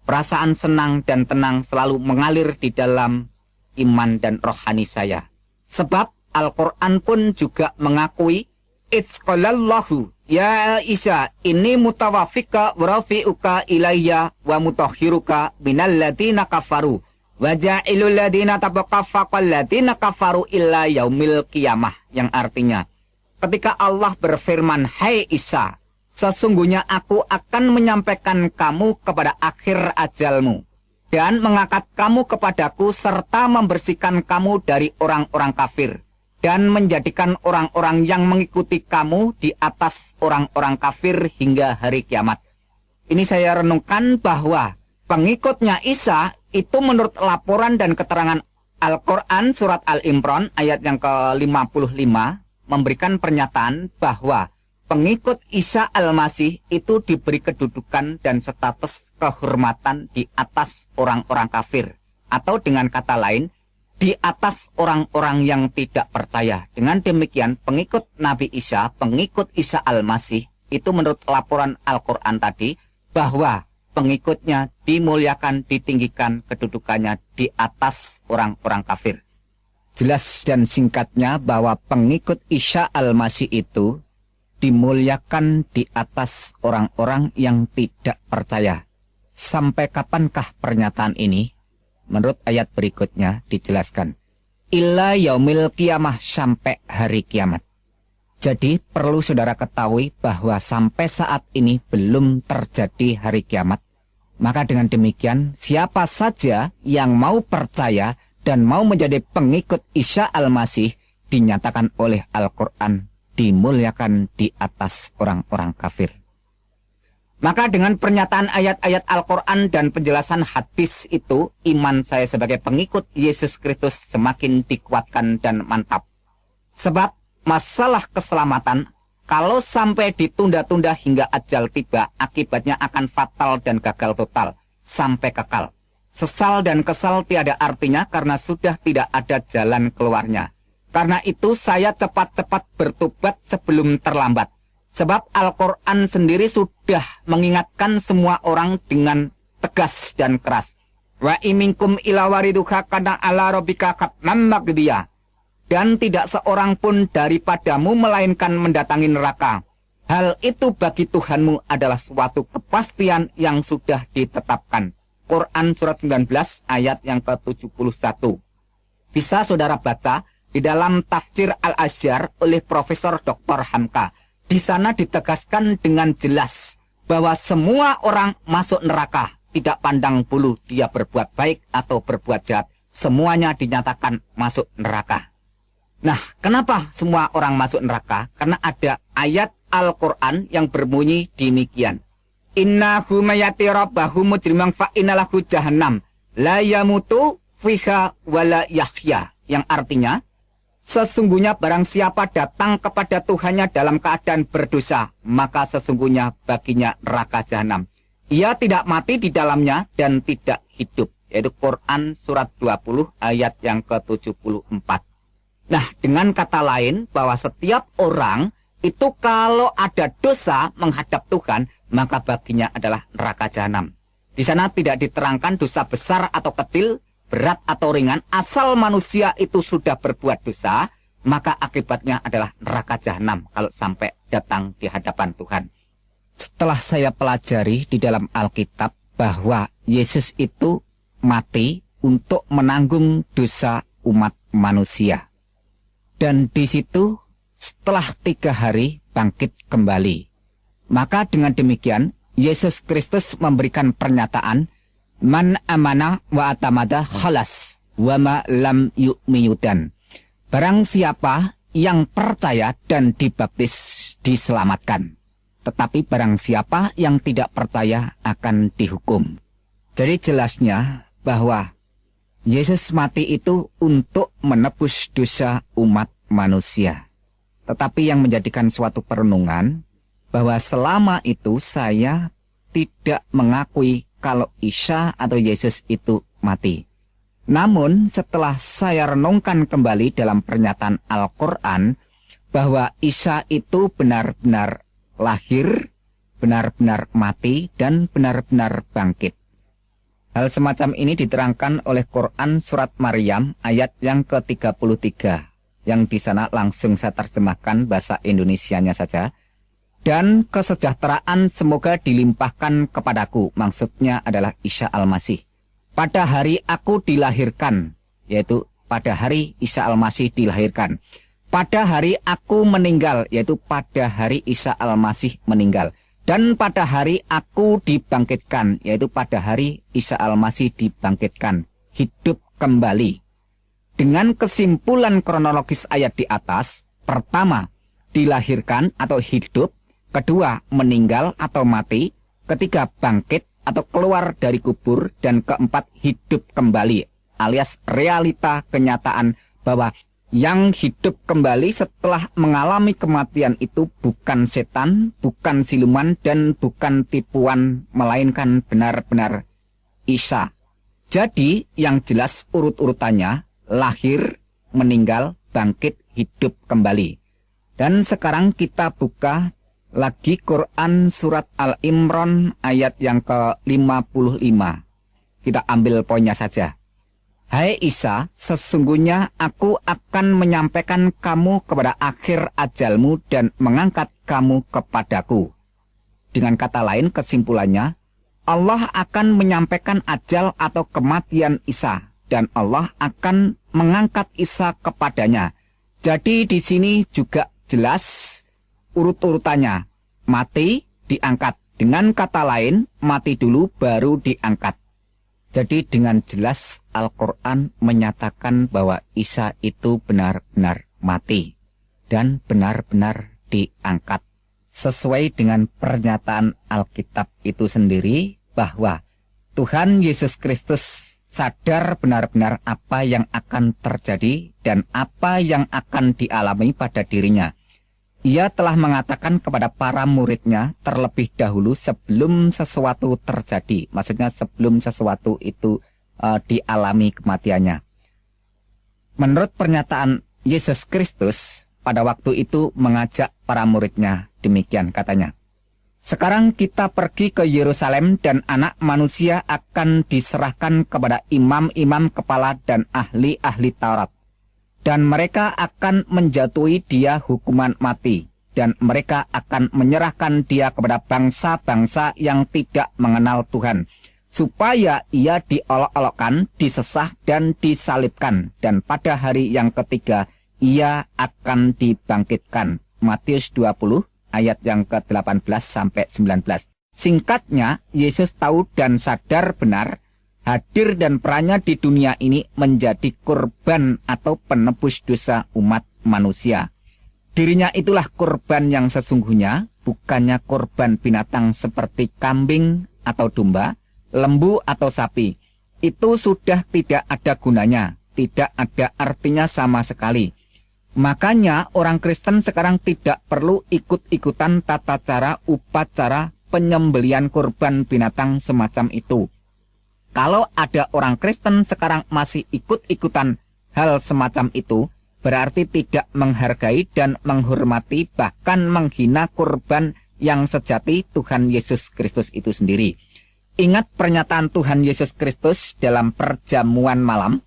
Perasaan senang dan tenang selalu mengalir di dalam iman dan rohani saya. Sebab Al-Quran pun juga mengakui, Itzqalallahu ya Isa ini mutawafika warafi'uka ilayya wa mutahhiruka minal ladina kafaru wa ja'ilul ladina tabaqafaqal ladina kafaru illa yaumil qiyamah, yang artinya ketika Allah berfirman, hai Isa, Sesungguhnya aku akan menyampaikan kamu kepada akhir ajalmu dan mengangkat kamu kepadaku serta membersihkan kamu dari orang-orang kafir dan menjadikan orang-orang yang mengikuti kamu di atas orang-orang kafir hingga hari kiamat. Ini saya renungkan bahwa pengikutnya Isa itu menurut laporan dan keterangan Al-Quran surat Al-Imran ayat yang ke-55 memberikan pernyataan bahwa pengikut Isa Al-Masih itu diberi kedudukan dan status kehormatan di atas orang-orang kafir. Atau dengan kata lain, di atas orang-orang yang tidak percaya. Dengan demikian, pengikut Nabi Isa, pengikut Isa Al-Masih, itu menurut laporan Al-Quran tadi, bahwa pengikutnya dimuliakan, ditinggikan kedudukannya di atas orang-orang kafir. Jelas dan singkatnya bahwa pengikut Isa Al-Masih itu dimuliakan di atas orang-orang yang tidak percaya. Sampai kapankah pernyataan ini? Menurut ayat berikutnya dijelaskan, illa yaumil kiamah, sampai hari kiamat. Jadi perlu saudara ketahui bahwa sampai saat ini belum terjadi hari kiamat. Maka dengan demikian, siapa saja yang mau percaya dan mau menjadi pengikut Isa Al-Masih dinyatakan oleh Al-Quran dimuliakan di atas orang-orang kafir. Maka dengan pernyataan ayat-ayat Al-Quran dan penjelasan hadis itu, iman saya sebagai pengikut Yesus Kristus semakin dikuatkan dan mantap. Sebab masalah keselamatan, kalau sampai ditunda-tunda hingga ajal tiba, akibatnya akan fatal dan gagal total, sampai kekal. Sesal dan kesal tiada artinya karena sudah tidak ada jalan keluarnya. Karena itu saya cepat-cepat bertobat sebelum terlambat. Sebab Al-Quran sendiri sudah mengingatkan semua orang dengan tegas dan keras. Wa iminkum ila wariduha kana ala rabbika katman magdiya. Dan tidak seorang pun daripadamu melainkan mendatangi neraka. Hal itu bagi Tuhanmu adalah suatu kepastian yang sudah ditetapkan. Quran surat 19 ayat yang ke-71. Bisa saudara baca di dalam tafsir Al-Azhar oleh Profesor Dr. Hamka. Di sana ditegaskan dengan jelas bahwa semua orang masuk neraka, tidak pandang bulu dia berbuat baik atau berbuat jahat. Semuanya dinyatakan masuk neraka. Nah, kenapa semua orang masuk neraka? Karena ada ayat Al-Quran yang berbunyi demikian. Innahu mayati rabbahu mujrimang fa innalahu jahannam la yamutu fiha wala yahya. Yang artinya, sesungguhnya barang siapa datang kepada Tuhannya dalam keadaan berdosa, maka sesungguhnya baginya neraka jahanam. Ia tidak mati di dalamnya dan tidak hidup. Yaitu Quran surat 20 ayat yang ke-74. Nah, dengan kata lain bahwa setiap orang itu kalau ada dosa menghadap Tuhan, maka baginya adalah neraka jahanam. Di sana tidak diterangkan dosa besar atau kecil, berat atau ringan, asal manusia itu sudah berbuat dosa, maka akibatnya adalah neraka jahanam kalau sampai datang di hadapan Tuhan. Setelah saya pelajari di dalam Alkitab bahwa Yesus itu mati untuk menanggung dosa umat manusia. Dan di situ setelah 3 hari bangkit kembali. Maka dengan demikian Yesus Kristus memberikan pernyataan, man amana wa atamada khalas wa ma lam yu'miyudan. Barang siapa yang percaya dan dibaptis diselamatkan. Tetapi barang siapa yang tidak percaya akan dihukum. Jadi jelasnya bahwa Yesus mati itu untuk menebus dosa umat manusia. Tetapi yang menjadikan suatu perenungan bahwa selama itu saya tidak mengakui kalau Isa atau Yesus itu mati. Namun setelah saya renungkan kembali dalam pernyataan Al-Quran bahwa Isa itu benar-benar lahir, benar-benar mati, dan benar-benar bangkit. Hal semacam ini diterangkan oleh Quran surat Maryam ayat yang ke-33. Yang di sana langsung saya terjemahkan bahasa Indonesianya saja. Dan kesejahteraan semoga dilimpahkan kepadaku. Maksudnya adalah Isa Al-Masih. Pada hari aku dilahirkan, yaitu pada hari Isa Al-Masih dilahirkan. Pada hari aku meninggal, yaitu pada hari Isa Al-Masih meninggal. Dan pada hari aku dibangkitkan, yaitu pada hari Isa Al-Masih dibangkitkan, hidup kembali. Dengan kesimpulan kronologis ayat di atas, pertama, dilahirkan atau hidup, kedua, meninggal atau mati, ketiga, bangkit atau keluar dari kubur, dan keempat, hidup kembali, alias realita kenyataan bahwa yang hidup kembali setelah mengalami kematian itu bukan setan, bukan siluman, dan bukan tipuan, melainkan benar-benar Isa. Jadi yang jelas urut-urutannya, lahir, meninggal, bangkit, hidup kembali. Dan sekarang kita buka lagi Quran surat Al-Imran ayat yang ke-55. Kita ambil poinnya saja. Hai Isa, sesungguhnya aku akan menyampaikan kamu kepada akhir ajalmu dan mengangkat kamu kepadaku. Dengan kata lain, kesimpulannya, Allah akan menyampaikan ajal atau kematian Isa, dan Allah akan mengangkat Isa kepadanya. Jadi di sini juga jelas urut-urutannya, mati, diangkat. Dengan kata lain, mati dulu baru diangkat. Jadi dengan jelas Al-Quran menyatakan bahwa Isa itu benar-benar mati dan benar-benar diangkat. Sesuai dengan pernyataan Alkitab itu sendiri bahwa Tuhan Yesus Kristus sadar benar-benar apa yang akan terjadi dan apa yang akan dialami pada dirinya. Ia telah mengatakan kepada para muridnya terlebih dahulu sebelum sesuatu terjadi. Maksudnya sebelum sesuatu itu dialami kematiannya. Menurut pernyataan Yesus Kristus, pada waktu itu mengajak para muridnya, demikian katanya. Sekarang kita pergi ke Yerusalem dan anak manusia akan diserahkan kepada imam-imam kepala dan ahli-ahli Taurat. Dan mereka akan menjatuhi dia hukuman mati. Dan mereka akan menyerahkan dia kepada bangsa-bangsa yang tidak mengenal Tuhan. Supaya ia diolok-olokkan, disesah, dan disalibkan. Dan pada hari yang ketiga, ia akan dibangkitkan. Matius 20, ayat yang ke-18 sampai 19. Singkatnya, Yesus tahu dan sadar benar hadir dan perannya di dunia ini menjadi korban atau penebus dosa umat manusia. Dirinya itulah korban yang sesungguhnya, bukannya korban binatang seperti kambing atau domba, lembu atau sapi. Itu sudah tidak ada gunanya, tidak ada artinya sama sekali. Makanya orang Kristen sekarang tidak perlu ikut-ikutan tata cara upacara penyembelian korban binatang semacam itu. Kalau ada orang Kristen sekarang masih ikut-ikutan hal semacam itu, berarti tidak menghargai dan menghormati bahkan menghina korban yang sejati Tuhan Yesus Kristus itu sendiri. Ingat pernyataan Tuhan Yesus Kristus dalam perjamuan malam.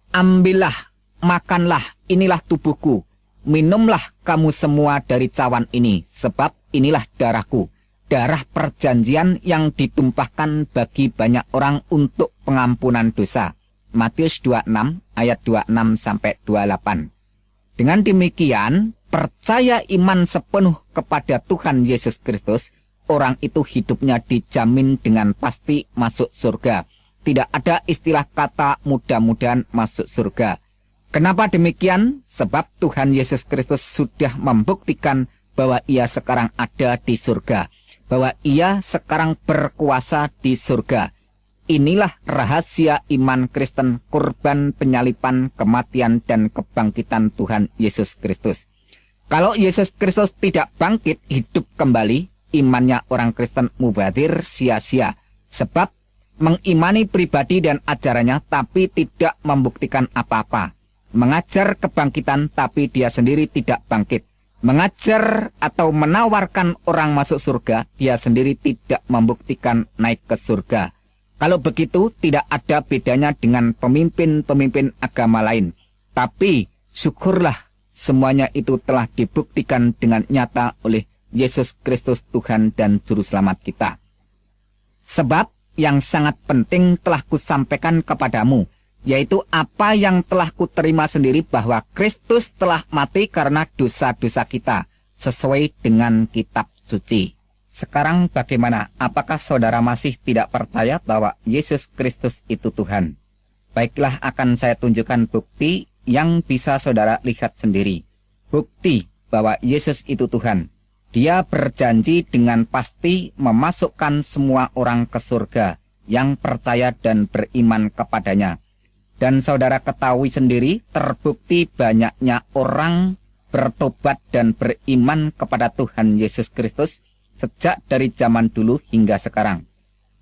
Ambillah, makanlah, inilah tubuhku. Minumlah kamu semua dari cawan ini, sebab inilah darahku. Darah perjanjian yang ditumpahkan bagi banyak orang untuk pengampunan dosa. Matius 26 ayat 26 sampai 28. Dengan demikian, percaya iman sepenuh kepada Tuhan Yesus Kristus, orang itu hidupnya dijamin dengan pasti masuk surga. Tidak ada istilah kata mudah-mudahan masuk surga. Kenapa demikian? Sebab Tuhan Yesus Kristus sudah membuktikan bahwa ia sekarang ada di surga. Bahwa ia sekarang berkuasa di surga. Inilah rahasia iman Kristen, kurban penyalipan, kematian, dan kebangkitan Tuhan Yesus Kristus. Kalau Yesus Kristus tidak bangkit hidup kembali, imannya orang Kristen mubazir sia-sia. Sebab mengimani pribadi dan ajarannya tapi tidak membuktikan apa-apa. Mengajar kebangkitan tapi dia sendiri tidak bangkit. Mengajar atau menawarkan orang masuk surga, dia sendiri tidak membuktikan naik ke surga. Kalau begitu, tidak ada bedanya dengan pemimpin-pemimpin agama lain. Tapi, syukurlah semuanya itu telah dibuktikan dengan nyata oleh Yesus Kristus Tuhan dan Juru Selamat kita. Sebab, yang sangat penting telah kusampaikan kepadamu, yaitu apa yang telah kuterima sendiri bahwa Kristus telah mati karena dosa-dosa kita, sesuai dengan kitab suci. Sekarang bagaimana? Apakah saudara masih tidak percaya bahwa Yesus Kristus itu Tuhan? Baiklah, akan saya tunjukkan bukti yang bisa saudara lihat sendiri. Bukti bahwa Yesus itu Tuhan. Dia berjanji dengan pasti memasukkan semua orang ke surga yang percaya dan beriman kepadanya. Dan saudara ketahui sendiri, terbukti banyaknya orang bertobat dan beriman kepada Tuhan Yesus Kristus sejak dari zaman dulu hingga sekarang.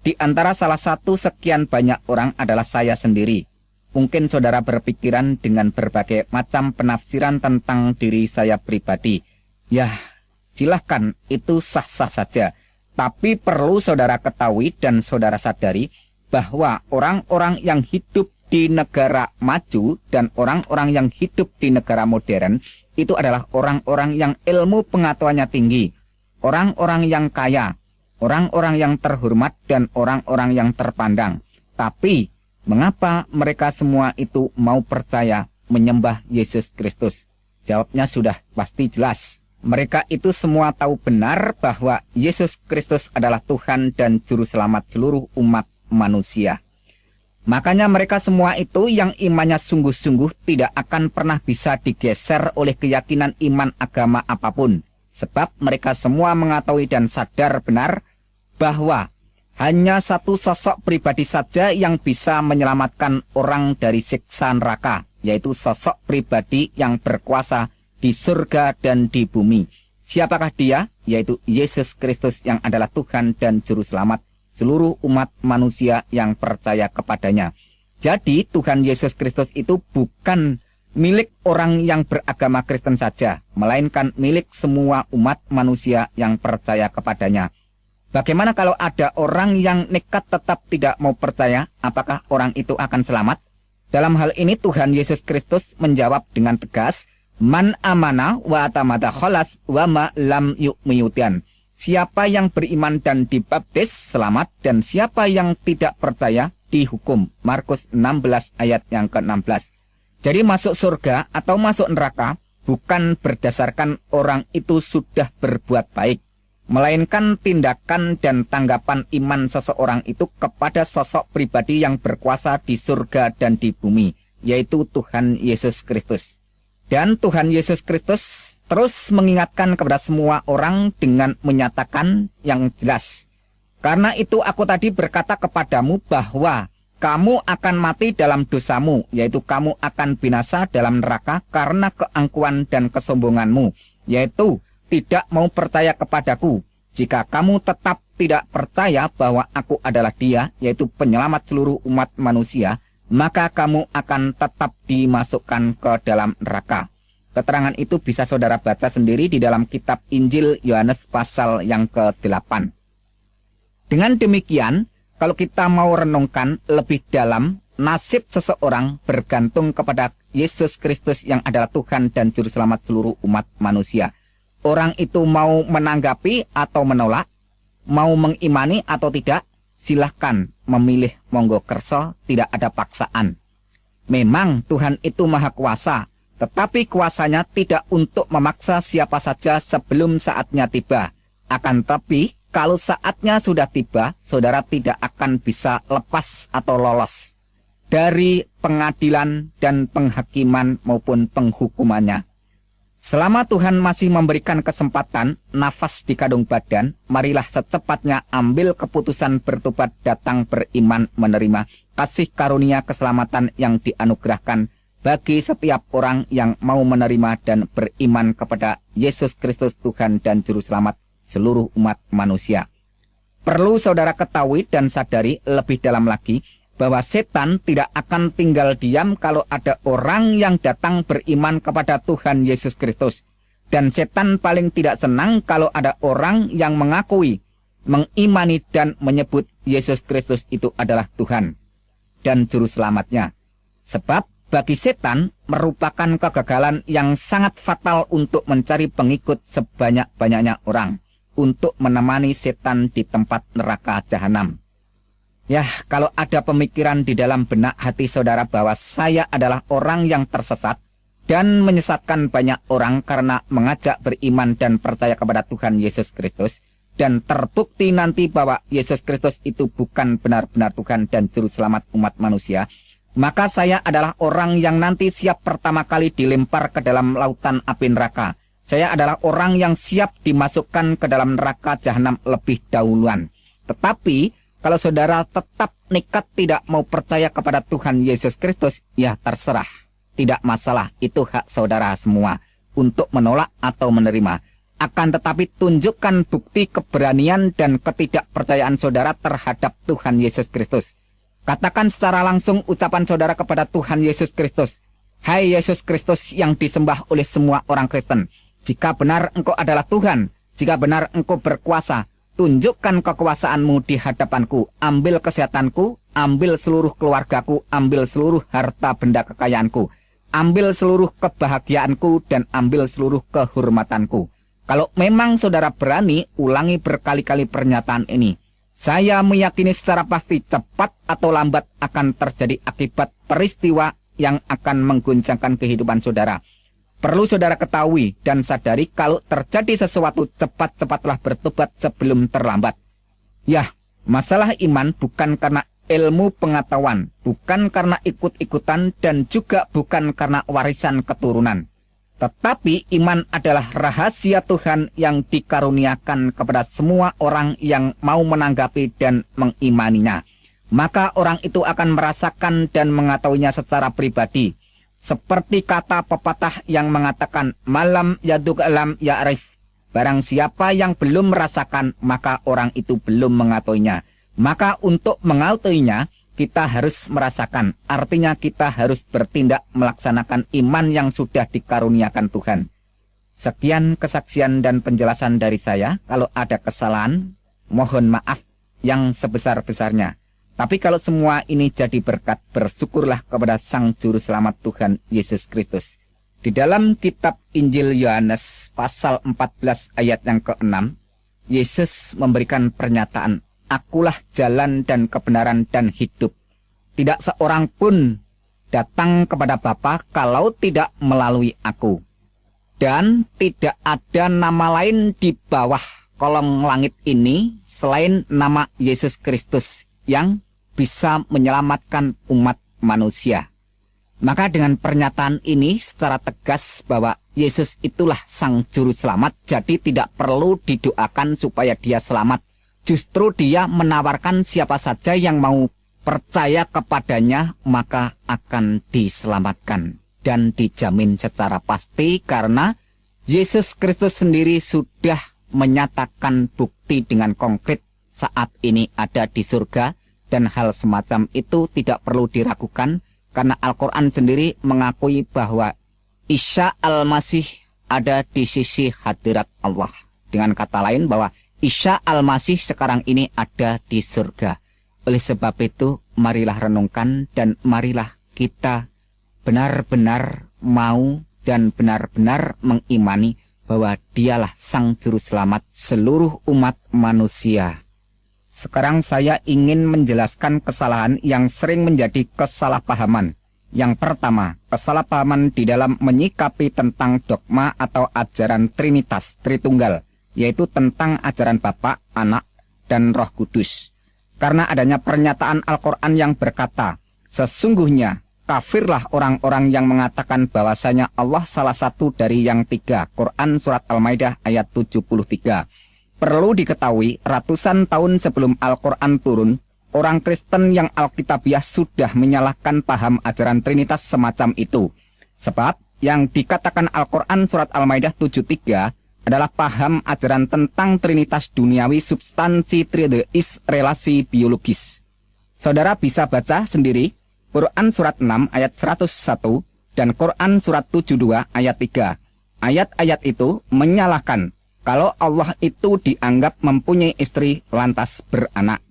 Di antara salah satu sekian banyak orang adalah saya sendiri. Mungkin saudara berpikiran dengan berbagai macam penafsiran tentang diri saya pribadi. Ya, silahkan, itu sah-sah saja. Tapi perlu saudara ketahui dan saudara sadari bahwa orang-orang yang hidup di negara maju dan orang-orang yang hidup di negara modern itu adalah orang-orang yang ilmu pengetahuannya tinggi, orang-orang yang kaya, orang-orang yang terhormat, dan orang-orang yang terpandang. Tapi mengapa mereka semua itu mau percaya menyembah Yesus Kristus? Jawabnya sudah pasti jelas. Mereka itu semua tahu benar bahwa Yesus Kristus adalah Tuhan dan Juru Selamat seluruh umat manusia. Makanya mereka semua itu yang imannya sungguh-sungguh tidak akan pernah bisa digeser oleh keyakinan iman agama apapun. Sebab mereka semua mengetahui dan sadar benar bahwa hanya satu sosok pribadi saja yang bisa menyelamatkan orang dari siksa neraka, yaitu sosok pribadi yang berkuasa di surga dan di bumi. Siapakah dia? Yaitu Yesus Kristus yang adalah Tuhan dan Juru Selamat seluruh umat manusia yang percaya kepadanya. Jadi Tuhan Yesus Kristus itu bukan milik orang yang beragama Kristen saja, melainkan milik semua umat manusia yang percaya kepadanya. Bagaimana kalau ada orang yang nekat tetap tidak mau percaya? Apakah orang itu akan selamat? Dalam hal ini Tuhan Yesus Kristus menjawab dengan tegas, "Man amana wa atamada kholas wa ma lam yu'miyudan." Siapa yang beriman dan dibaptis selamat, dan siapa yang tidak percaya dihukum. Markus 16 ayat yang ke-16. Jadi masuk surga atau masuk neraka bukan berdasarkan orang itu sudah berbuat baik, melainkan tindakan dan tanggapan iman seseorang itu kepada sosok pribadi yang berkuasa di surga dan di bumi, yaitu Tuhan Yesus Kristus. Dan Tuhan Yesus Kristus terus mengingatkan kepada semua orang dengan menyatakan yang jelas. Karena itu aku tadi berkata kepadamu bahwa kamu akan mati dalam dosamu, yaitu kamu akan binasa dalam neraka karena keangkuhan dan kesombonganmu, yaitu tidak mau percaya kepadaku. Jika kamu tetap tidak percaya bahwa aku adalah Dia, yaitu penyelamat seluruh umat manusia, maka kamu akan tetap dimasukkan ke dalam neraka. Keterangan itu bisa saudara baca sendiri di dalam kitab Injil Yohanes pasal yang ke-8. Dengan demikian, kalau kita mau renungkan lebih dalam, nasib seseorang bergantung kepada Yesus Kristus yang adalah Tuhan dan Juru Selamat seluruh umat manusia. Orang itu mau menanggapi atau menolak, mau mengimani atau tidak, silahkan memilih, monggo kerso, tidak ada paksaan. Memang Tuhan itu maha kuasa, tetapi kuasanya tidak untuk memaksa siapa saja sebelum saatnya tiba. Akan tetapi, kalau saatnya sudah tiba, saudara tidak akan bisa lepas atau lolos dari pengadilan dan penghakiman maupun penghukumannya. Selama Tuhan masih memberikan kesempatan, nafas di kandung badan, marilah secepatnya ambil keputusan bertobat, datang beriman, menerima kasih karunia keselamatan yang dianugerahkan bagi setiap orang yang mau menerima dan beriman kepada Yesus Kristus Tuhan dan Juru Selamat seluruh umat manusia. Perlu saudara ketahui dan sadari lebih dalam lagi bahwa setan tidak akan tinggal diam kalau ada orang yang datang beriman kepada Tuhan Yesus Kristus. Dan setan paling tidak senang kalau ada orang yang mengakui, mengimani dan menyebut Yesus Kristus itu adalah Tuhan dan Juru Selamatnya. Sebab bagi setan merupakan kegagalan yang sangat fatal untuk mencari pengikut sebanyak-banyaknya orang untuk menemani setan di tempat neraka jahanam. Ya, kalau ada pemikiran di dalam benak hati saudara bahwa saya adalah orang yang tersesat dan menyesatkan banyak orang karena mengajak beriman dan percaya kepada Tuhan Yesus Kristus, dan terbukti nanti bahwa Yesus Kristus itu bukan benar-benar Tuhan dan Juru Selamat umat manusia, maka saya adalah orang yang nanti siap pertama kali dilempar ke dalam lautan api neraka. Saya adalah orang yang siap dimasukkan ke dalam neraka jahanam lebih dahuluan. Tetapi kalau saudara tetap nekat tidak mau percaya kepada Tuhan Yesus Kristus, ya terserah. Tidak masalah, itu hak saudara semua untuk menolak atau menerima. Akan tetapi tunjukkan bukti keberanian dan ketidakpercayaan saudara terhadap Tuhan Yesus Kristus. Katakan secara langsung ucapan saudara kepada Tuhan Yesus Kristus. Hai Yesus Kristus yang disembah oleh semua orang Kristen. Jika benar Engkau adalah Tuhan, jika benar Engkau berkuasa, tunjukkan kekuasaanmu di hadapanku. Ambil kesehatanku, ambil seluruh keluargaku, ambil seluruh harta benda kekayaanku. Ambil seluruh kebahagiaanku dan ambil seluruh kehormatanku. Kalau memang saudara berani, ulangi berkali-kali pernyataan ini. Saya meyakini secara pasti cepat atau lambat akan terjadi akibat peristiwa yang akan mengguncangkan kehidupan saudara. Perlu saudara ketahui dan sadari kalau terjadi sesuatu, cepat-cepatlah bertobat sebelum terlambat. Ya, masalah iman bukan karena ilmu pengetahuan, bukan karena ikut-ikutan, dan juga bukan karena warisan keturunan. Tetapi iman adalah rahasia Tuhan yang dikaruniakan kepada semua orang yang mau menanggapi dan mengimaninya. Maka orang itu akan merasakan dan mengetahuinya secara pribadi. Seperti kata pepatah yang mengatakan, malam yaduk alam ya'rif. Barang siapa yang belum merasakan, maka orang itu belum mengetahuinya. Maka untuk mengetahuinya, kita harus merasakan. Artinya kita harus bertindak melaksanakan iman yang sudah dikaruniakan Tuhan. Sekian kesaksian dan penjelasan dari saya. Kalau ada kesalahan, mohon maaf yang sebesar-besarnya. Tapi kalau semua ini jadi berkat, bersyukurlah kepada Sang Juru Selamat Tuhan Yesus Kristus. Di dalam kitab Injil Yohanes pasal 14 ayat yang ke-6, Yesus memberikan pernyataan, Akulah jalan dan kebenaran dan hidup. Tidak seorang pun datang kepada Bapa kalau tidak melalui aku. Dan tidak ada nama lain di bawah kolong langit ini selain nama Yesus Kristus yang bisa menyelamatkan umat manusia. Maka dengan pernyataan ini secara tegas bahwa Yesus itulah Sang Juru Selamat, jadi tidak perlu didoakan supaya dia selamat. Justru dia menawarkan siapa saja yang mau percaya kepadanya maka akan diselamatkan. Dan dijamin secara pasti karena Yesus Kristus sendiri sudah menyatakan bukti dengan konkret saat ini ada di surga. Dan hal semacam itu tidak perlu diragukan karena Al-Quran sendiri mengakui bahwa Isa Al-Masih ada di sisi hadirat Allah. Dengan kata lain bahwa Isa Al-Masih sekarang ini ada di surga. Oleh sebab itu, marilah renungkan dan marilah kita benar-benar mau dan benar-benar mengimani bahwa dialah Sang Juru Selamat seluruh umat manusia. Sekarang saya ingin menjelaskan kesalahan yang sering menjadi kesalahpahaman. Yang pertama, kesalahpahaman di dalam menyikapi tentang dogma atau ajaran Trinitas Tritunggal, yaitu tentang ajaran Bapa, Anak, dan Roh Kudus. Karena adanya pernyataan Al-Quran yang berkata, sesungguhnya kafirlah orang-orang yang mengatakan bahwasanya Allah salah satu dari yang tiga. Quran Surat Al-Maidah ayat 73. Perlu diketahui, ratusan tahun sebelum Al-Quran turun, orang Kristen yang Alkitabiah sudah menyalahkan paham ajaran Trinitas semacam itu. Sebab yang dikatakan Al-Quran Surat Al-Maidah 73 adalah paham ajaran tentang Trinitas duniawi substansi trideis relasi biologis. Saudara bisa baca sendiri Quran Surat 6 ayat 101 dan Quran Surat 72 ayat 3. Ayat-ayat itu menyalahkan kalau Allah itu dianggap mempunyai istri lantas beranak.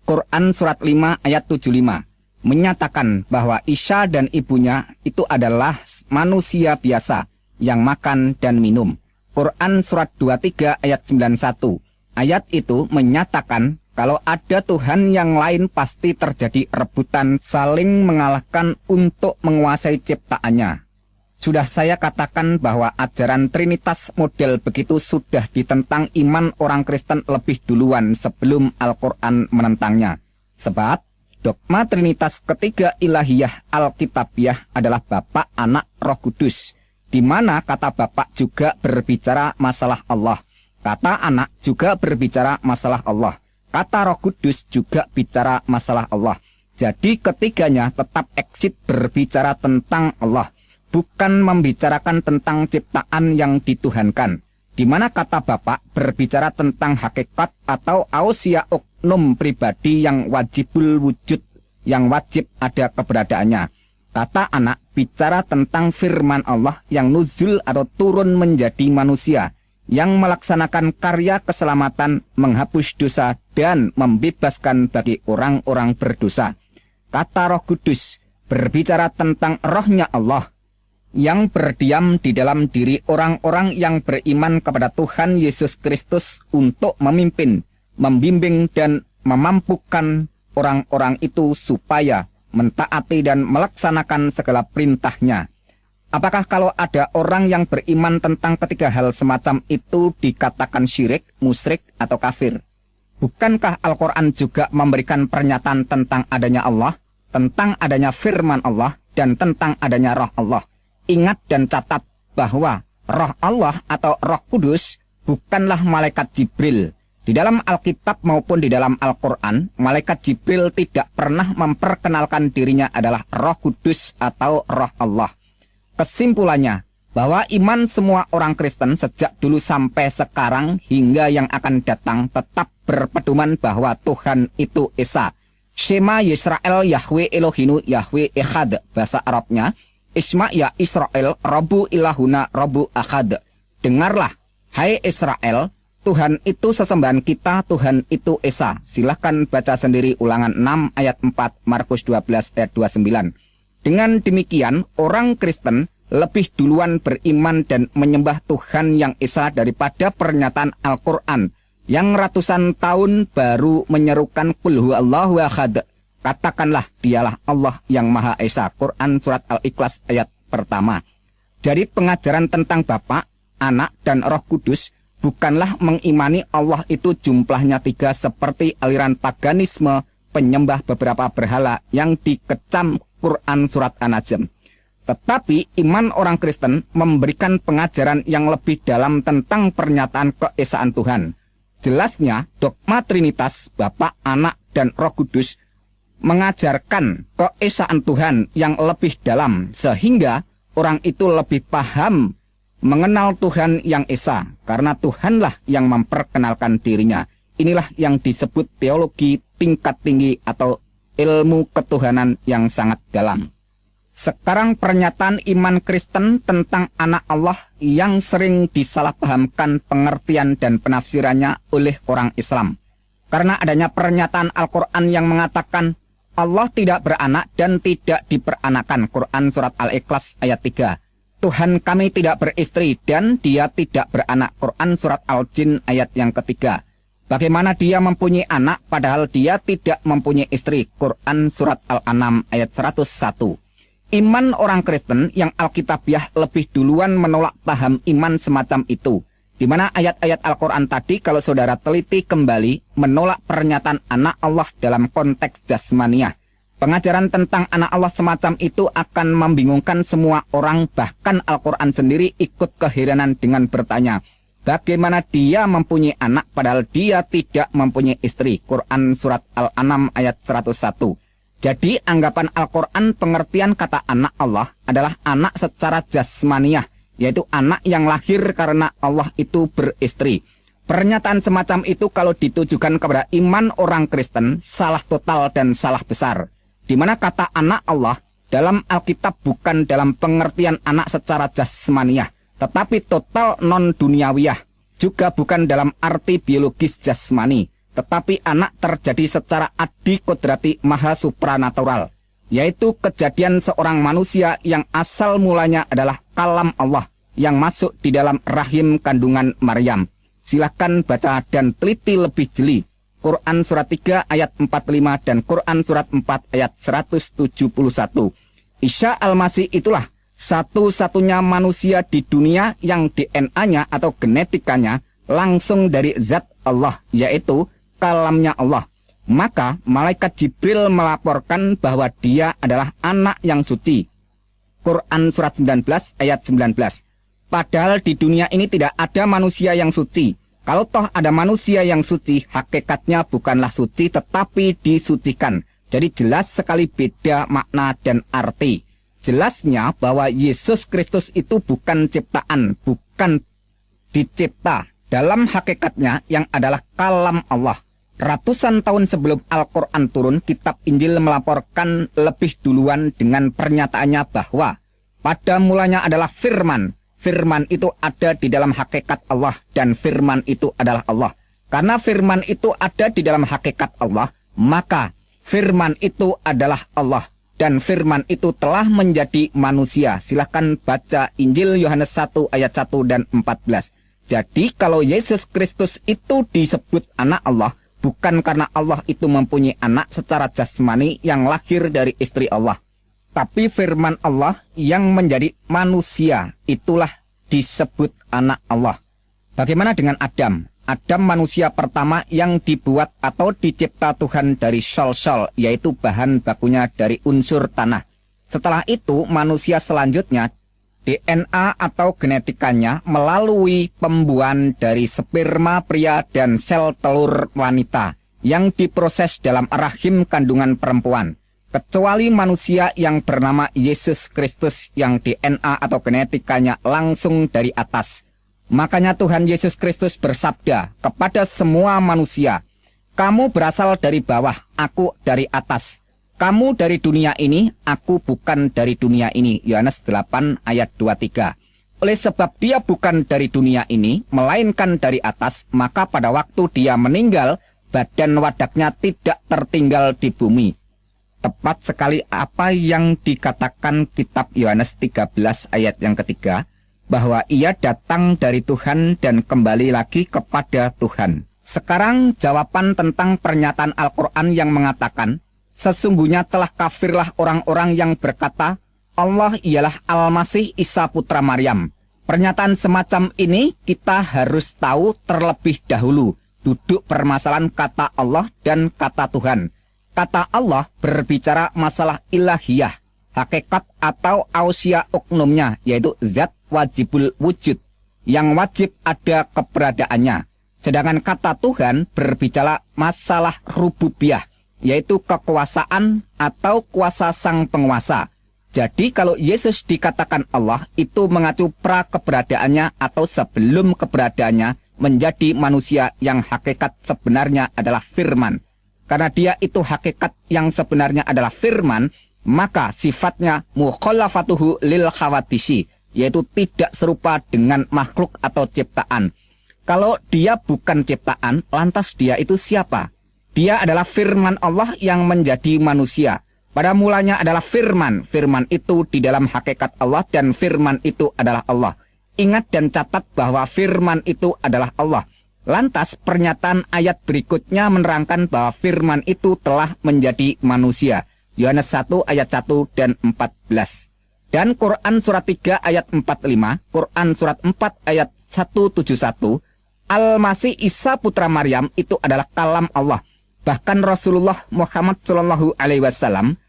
Quran Surat 5 ayat 75 menyatakan bahwa Isa dan ibunya itu adalah manusia biasa yang makan dan minum. Quran Surat 23 ayat 91. Ayat itu menyatakan kalau ada Tuhan yang lain pasti terjadi rebutan saling mengalahkan untuk menguasai ciptaannya. Sudah saya katakan bahwa ajaran Trinitas model begitu sudah ditentang iman orang Kristen lebih duluan sebelum Al-Quran menentangnya. Sebab dogma Trinitas ketiga ilahiyah Alkitabiah adalah Bapa, Anak, Roh Kudus, di mana kata Bapa juga berbicara masalah Allah, kata Anak juga berbicara masalah Allah, kata Roh Kudus juga bicara masalah Allah. Jadi ketiganya tetap eksit berbicara tentang Allah, bukan membicarakan tentang ciptaan yang dituhankan, di mana kata Bapa berbicara tentang hakikat atau ausia oknum pribadi yang wajibul wujud, yang wajib ada keberadaannya. Kata Anak bicara tentang firman Allah yang nuzul atau turun menjadi manusia, yang melaksanakan karya keselamatan, menghapus dosa, dan membebaskan bagi orang-orang berdosa. Kata Roh Kudus berbicara tentang rohnya Allah, yang berdiam di dalam diri orang-orang yang beriman kepada Tuhan Yesus Kristus untuk memimpin, membimbing, dan memampukan orang-orang itu supaya mentaati dan melaksanakan segala perintahnya. Apakah kalau ada orang yang beriman tentang ketiga hal semacam itu dikatakan syirik, musyrik, atau kafir? Bukankah Al-Quran juga memberikan pernyataan tentang adanya Allah, tentang adanya firman Allah, dan tentang adanya roh Allah? Ingat dan catat bahwa roh Allah atau Roh Kudus bukanlah malaikat Jibril. Di dalam Alkitab maupun di dalam Al-Quran, malaikat Jibril tidak pernah memperkenalkan dirinya adalah Roh Kudus atau roh Allah. Kesimpulannya, bahwa iman semua orang Kristen sejak dulu sampai sekarang hingga yang akan datang tetap berpedoman bahwa Tuhan itu Esa. Shema Yisrael Yahweh Elohinu Yahweh Echad, bahasa Arabnya Isma ya Israel, Rabbu ilahuna Rabbu Ahad. Dengarlah, hai Israel, Tuhan itu sesembahan kita, Tuhan itu Esa. Silahkan baca sendiri Ulangan 6 ayat 4, Markus 12 ayat 29. Dengan demikian, orang Kristen lebih duluan beriman dan menyembah Tuhan yang Esa daripada pernyataan Al-Quran yang ratusan tahun baru menyerukan Qul huwallahu ahad. Katakanlah dialah Allah yang Maha Esa. Quran Surat Al-Ikhlas ayat pertama. Jadi pengajaran tentang Bapa, Anak, dan Roh Kudus bukanlah mengimani Allah itu jumlahnya 3 seperti aliran paganisme penyembah beberapa berhala yang dikecam Quran Surat An-Najm. Tetapi iman orang Kristen memberikan pengajaran yang lebih dalam tentang pernyataan keesaan Tuhan. Jelasnya dogma Trinitas, Bapa, Anak, dan Roh Kudus mengajarkan keesaan Tuhan yang lebih dalam, sehingga orang itu lebih paham mengenal Tuhan yang Esa, karena Tuhanlah yang memperkenalkan dirinya. Inilah yang disebut teologi tingkat tinggi atau ilmu ketuhanan yang sangat dalam. Sekarang pernyataan iman Kristen tentang anak Allah yang sering disalahpahamkan pengertian dan penafsirannya oleh orang Islam. Karena adanya pernyataan Al-Quran yang mengatakan Allah tidak beranak dan tidak diperanakan. Quran Surat Al-Ikhlas ayat 3. Tuhan kami tidak beristri dan dia tidak beranak. Quran Surat Al-Jin ayat yang ketiga. Bagaimana dia mempunyai anak padahal dia tidak mempunyai istri. Quran Surat Al-An'am ayat 101. Iman orang Kristen yang Alkitabiah lebih duluan menolak paham iman semacam itu. Di mana ayat-ayat Al-Quran tadi kalau saudara teliti kembali menolak pernyataan anak Allah dalam konteks jasmaniah. Pengajaran tentang anak Allah semacam itu akan membingungkan semua orang, bahkan Al-Quran sendiri ikut keheranan dengan bertanya, bagaimana dia mempunyai anak padahal dia tidak mempunyai istri. Quran Surat Al-An'am ayat 101. Jadi anggapan Al-Quran pengertian kata anak Allah adalah anak secara jasmaniah, yaitu anak yang lahir karena Allah itu beristri. Pernyataan semacam itu kalau ditujukan kepada iman orang Kristen salah total dan salah besar. Di mana kata anak Allah dalam Alkitab bukan dalam pengertian anak secara jasmaniah, tetapi total non-duniawiyah. Juga bukan dalam arti biologis jasmani, tetapi anak terjadi secara adi kodrati maha supranatural, yaitu kejadian seorang manusia yang asal mulanya adalah kalam Allah yang masuk di dalam rahim kandungan Maryam. Silahkan baca dan teliti lebih jeli Quran Surat 3 ayat 45 dan Quran Surat 4 ayat 171. Isa Al-Masih itulah Satu-satunya manusia di dunia yang DNA-nya atau genetikanya langsung dari zat Allah, yaitu kalamnya Allah. Maka malaikat Jibril melaporkan bahwa dia adalah anak yang suci. Quran surat 19 ayat 19. Padahal di dunia ini tidak ada manusia yang suci. Kalau toh ada manusia yang suci, hakikatnya bukanlah suci tetapi disucikan. Jadi jelas sekali beda makna dan arti. Jelasnya bahwa Yesus Kristus itu bukan ciptaan, bukan dicipta. Dalam hakikatnya yang adalah kalam Allah. Ratusan tahun sebelum Al-Quran turun, kitab Injil melaporkan lebih duluan dengan pernyataannya bahwa pada mulanya adalah firman. Firman itu ada di dalam hakikat Allah dan firman itu adalah Allah. Karena firman itu ada di dalam hakikat Allah, maka firman itu adalah Allah. Dan firman itu telah menjadi manusia. Silahkan baca Injil Yohanes 1 ayat 1 dan 14. Jadi kalau Yesus Kristus itu disebut anak Allah, bukan karena Allah itu mempunyai anak secara jasmani yang lahir dari istri Allah. Tapi firman Allah yang menjadi manusia, itulah disebut anak Allah. Bagaimana dengan Adam? Adam manusia pertama yang dibuat atau dicipta Tuhan dari sol-sol, yaitu bahan bakunya dari unsur tanah. Setelah itu manusia selanjutnya, DNA atau genetikanya melalui pembuahan dari sperma pria dan sel telur wanita yang diproses dalam rahim kandungan perempuan. Kecuali manusia yang bernama Yesus Kristus yang DNA atau genetikanya langsung dari atas. Makanya Tuhan Yesus Kristus bersabda kepada semua manusia, "Kamu berasal dari bawah, aku dari atas. Kamu dari dunia ini, aku bukan dari dunia ini." Yohanes 8 ayat 23. Oleh sebab dia bukan dari dunia ini, melainkan dari atas, maka pada waktu dia meninggal, badan wadaknya tidak tertinggal di bumi. Tepat sekali apa yang dikatakan kitab Yohanes 13 ayat yang ketiga, bahwa ia datang dari Tuhan dan kembali lagi kepada Tuhan. Sekarang jawaban tentang pernyataan Al-Quran yang mengatakan, sesungguhnya telah kafirlah orang-orang yang berkata, Allah ialah Al-Masih Isa putra Maryam. Pernyataan semacam ini kita harus tahu terlebih dahulu duduk permasalahan kata Allah dan kata Tuhan. Kata Allah berbicara masalah ilahiyah, hakikat atau ausia oknumnya, yaitu zat wajibul wujud, yang wajib ada keberadaannya. Sedangkan kata Tuhan berbicara masalah rububiyah, yaitu kekuasaan atau kuasa sang penguasa. Jadi kalau Yesus dikatakan Allah, itu mengacu pra keberadaannya atau sebelum keberadaannya menjadi manusia yang hakikat sebenarnya adalah firman. Karena dia itu hakikat yang sebenarnya adalah firman, maka sifatnya mukhallafatuhu lil khawadisi, yaitu tidak serupa dengan makhluk atau ciptaan. Kalau dia bukan ciptaan, lantas dia itu siapa? Dia adalah firman Allah yang menjadi manusia. Pada mulanya adalah firman. Firman itu di dalam hakikat Allah dan firman itu adalah Allah. Ingat dan catat bahwa firman itu adalah Allah. Lantas pernyataan ayat berikutnya menerangkan bahwa firman itu telah menjadi manusia. Yohanes 1 ayat 1 dan 14. Dan Quran surat 3 ayat 45, Quran surat 4 ayat 171, Al-Masih Isa putra Maryam itu adalah kalam Allah. Bahkan Rasulullah Muhammad SAW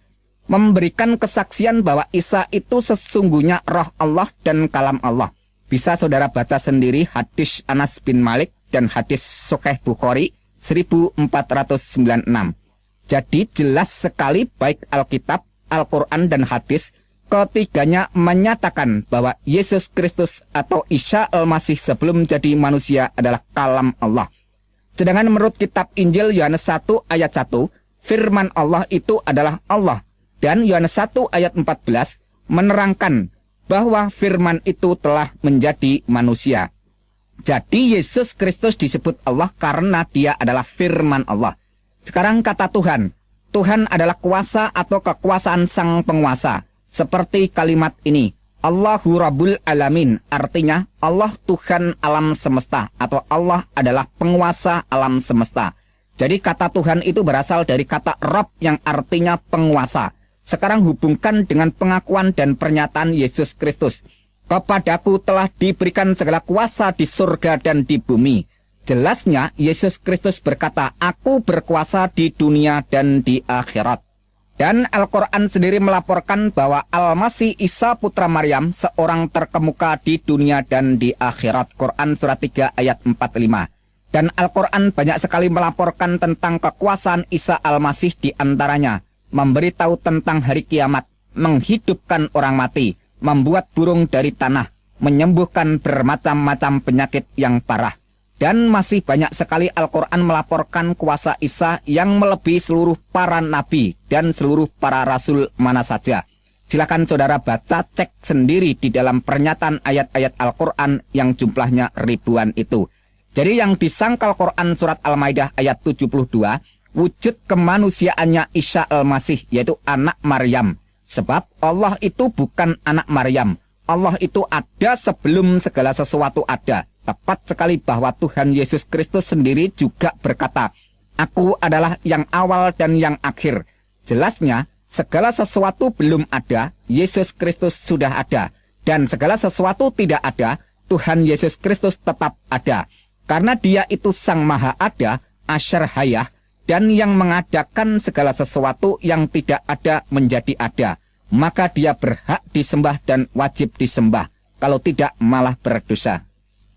memberikan kesaksian bahwa Isa itu sesungguhnya roh Allah dan kalam Allah. Bisa saudara baca sendiri hadis Anas bin Malik dan hadis Sahih Bukhari 1496. Jadi jelas sekali baik Alkitab, Al-Quran dan hadis, ketiganya menyatakan bahwa Yesus Kristus atau Isa Al-Masih sebelum jadi manusia adalah kalam Allah. Sedangkan menurut kitab Injil Yohanes 1 ayat 1, firman Allah itu adalah Allah. Dan Yohanes 1 ayat 14 menerangkan bahwa firman itu telah menjadi manusia. Jadi Yesus Kristus disebut Allah karena dia adalah firman Allah. Sekarang kata Tuhan. Tuhan adalah kuasa atau kekuasaan sang penguasa. Seperti kalimat ini, Allahu Rabbul Alamin, artinya Allah Tuhan alam semesta atau Allah adalah penguasa alam semesta. Jadi kata Tuhan itu berasal dari kata Rabb yang artinya penguasa. Sekarang hubungkan dengan pengakuan dan pernyataan Yesus Kristus. Kepadaku telah diberikan segala kuasa di surga dan di bumi. Jelasnya Yesus Kristus berkata, aku berkuasa di dunia dan di akhirat. Dan Al-Quran sendiri melaporkan bahwa Al-Masih Isa putra Maryam seorang terkemuka di dunia dan di akhirat. Quran surat 3 ayat 45. Dan Al-Quran banyak sekali melaporkan tentang kekuasaan Isa Al-Masih, di antaranya memberitahu tentang hari kiamat, menghidupkan orang mati, membuat burung dari tanah, menyembuhkan bermacam-macam penyakit yang parah. Dan masih banyak sekali Al-Quran melaporkan kuasa Isa yang melebihi seluruh para nabi dan seluruh para rasul mana saja. Silakan saudara baca, cek sendiri di dalam pernyataan ayat-ayat Al-Quran yang jumlahnya ribuan itu. Jadi yang disangkal Quran surat Al-Maidah ayat 72, wujud kemanusiaannya Isa Al-Masih, yaitu anak Maryam. Sebab Allah itu bukan anak Maryam. Allah itu ada sebelum segala sesuatu ada. Tepat sekali bahwa Tuhan Yesus Kristus sendiri juga berkata, aku adalah yang awal dan yang akhir. Jelasnya, segala sesuatu belum ada, Yesus Kristus sudah ada. Dan segala sesuatu tidak ada, Tuhan Yesus Kristus tetap ada. Karena dia itu Sang Maha Ada, Asyar Hayah, dan yang mengadakan segala sesuatu yang tidak ada menjadi ada. Maka dia berhak disembah dan wajib disembah. Kalau tidak malah berdosa.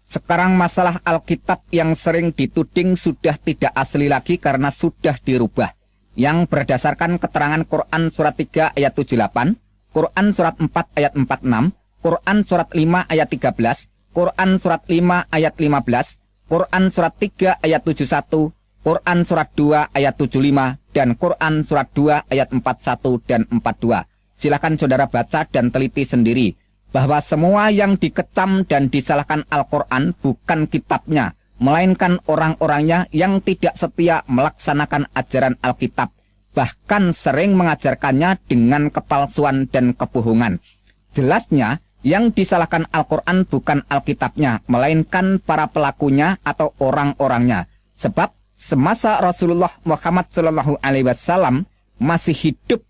Sekarang masalah Alkitab yang sering dituding sudah tidak asli lagi karena sudah dirubah. Yang berdasarkan keterangan Quran surat 3 ayat 78, Quran surat 4 ayat 46, Quran surat 5 ayat 13, Quran surat 5 ayat 15, Quran surat 3 ayat 71, Quran surat 2 ayat 75, dan Quran surat 2 ayat 41 dan 42. Silakan saudara baca dan teliti sendiri bahwa semua yang dikecam dan disalahkan Al-Quran bukan kitabnya, melainkan orang-orangnya yang tidak setia melaksanakan ajaran Alkitab, bahkan sering mengajarkannya dengan kepalsuan dan kebohongan. Jelasnya, yang disalahkan Al-Quran bukan Alkitabnya, melainkan para pelakunya atau orang-orangnya. Sebab semasa Rasulullah Muhammad SAW masih hidup,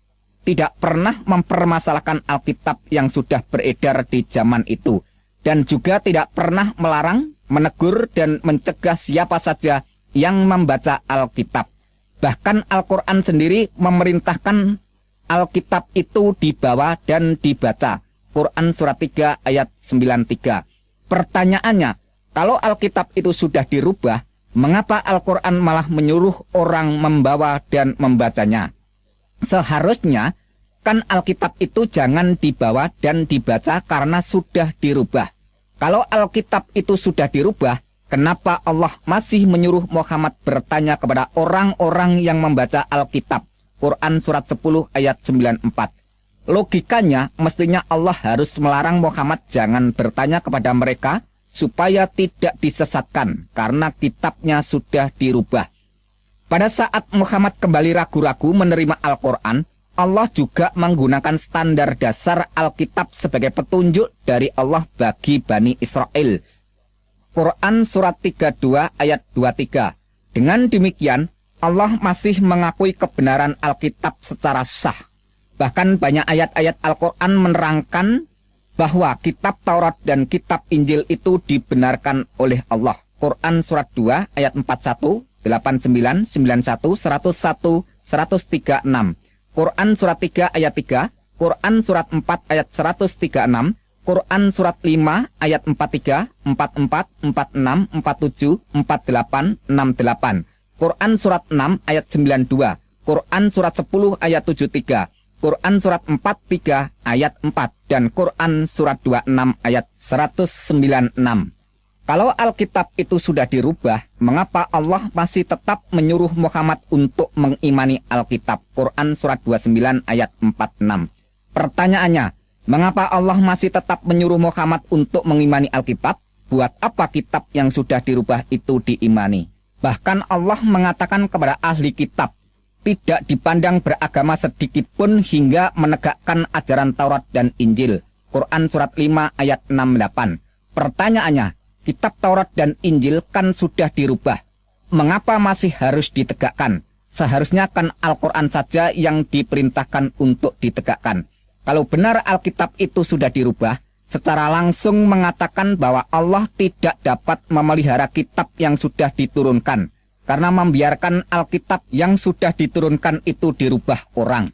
tidak pernah mempermasalahkan Alkitab yang sudah beredar di zaman itu. Dan juga tidak pernah melarang, menegur, dan mencegah siapa saja yang membaca Alkitab. Bahkan Al-Quran sendiri memerintahkan Alkitab itu dibawa dan dibaca. Quran surat 3 ayat 93. Pertanyaannya, kalau Alkitab itu sudah dirubah, mengapa Al-Quran malah menyuruh orang membawa dan membacanya? Seharusnya kan Alkitab itu jangan dibawa dan dibaca karena sudah dirubah. Kalau Alkitab itu sudah dirubah, kenapa Allah masih menyuruh Muhammad bertanya kepada orang-orang yang membaca Alkitab? Quran surat 10 ayat 94. Logikanya mestinya Allah harus melarang Muhammad jangan bertanya kepada mereka supaya tidak disesatkan karena kitabnya sudah dirubah. Pada saat Muhammad kembali ragu-ragu menerima Al-Quran, Allah juga menggunakan standar dasar Alkitab sebagai petunjuk dari Allah bagi Bani Israel. Quran surat 32 ayat 23. Dengan demikian, Allah masih mengakui kebenaran Alkitab secara sah. Bahkan banyak ayat-ayat Al-Quran menerangkan bahwa kitab Taurat dan kitab Injil itu dibenarkan oleh Allah. Quran surat 2 ayat 41, 89, 91, 101, 136. Quran surat 3 ayat 3, Quran surat 4 ayat 136, Quran surat 5 ayat 43, 44, 46, 47, 48, 68. Quran surat 6 ayat 92, Quran surat 10 ayat 73, Quran surat 43 ayat 4, dan Quran surat 26 ayat 196. Kalau Alkitab itu sudah dirubah, mengapa Allah masih tetap menyuruh Muhammad untuk mengimani Alkitab? Quran surat 29 ayat 46. Pertanyaannya, mengapa Allah masih tetap menyuruh Muhammad untuk mengimani Alkitab? Buat apa kitab yang sudah dirubah itu diimani? Bahkan Allah mengatakan kepada ahli kitab, tidak dipandang beragama sedikit pun hingga menegakkan ajaran Taurat dan Injil. Quran surat 5 ayat 68. Pertanyaannya, kitab Taurat dan Injil kan sudah dirubah. Mengapa masih harus ditegakkan? Seharusnya kan Al-Quran saja yang diperintahkan untuk ditegakkan. Kalau benar Alkitab itu sudah dirubah, secara langsung mengatakan bahwa Allah tidak dapat memelihara kitab yang sudah diturunkan, karena membiarkan Alkitab yang sudah diturunkan itu dirubah orang.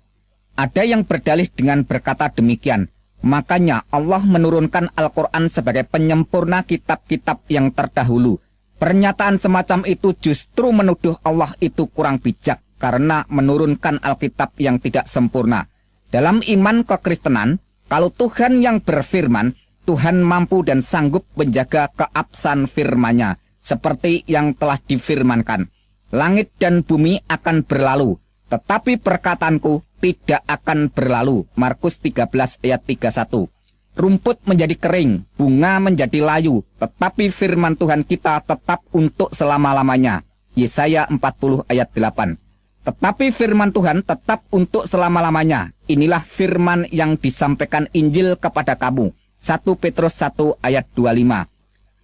Ada yang berdalih dengan berkata demikian, makanya Allah menurunkan Al-Quran sebagai penyempurna kitab-kitab yang terdahulu. Pernyataan semacam itu justru menuduh Allah itu kurang bijak karena menurunkan Alkitab yang tidak sempurna. Dalam iman kekristenan, kalau Tuhan yang berfirman, Tuhan mampu dan sanggup menjaga keabsahan firman-Nya, seperti yang telah difirmankan. Langit dan bumi akan berlalu, tetapi perkataanku tidak akan berlalu. Markus 13 ayat 31. Rumput menjadi kering, bunga menjadi layu, tetapi firman Tuhan kita tetap untuk selama-lamanya. Yesaya 40 ayat 8. Tetapi firman Tuhan tetap untuk selama-lamanya. Inilah firman yang disampaikan Injil kepada kamu. 1 Petrus 1 ayat 25.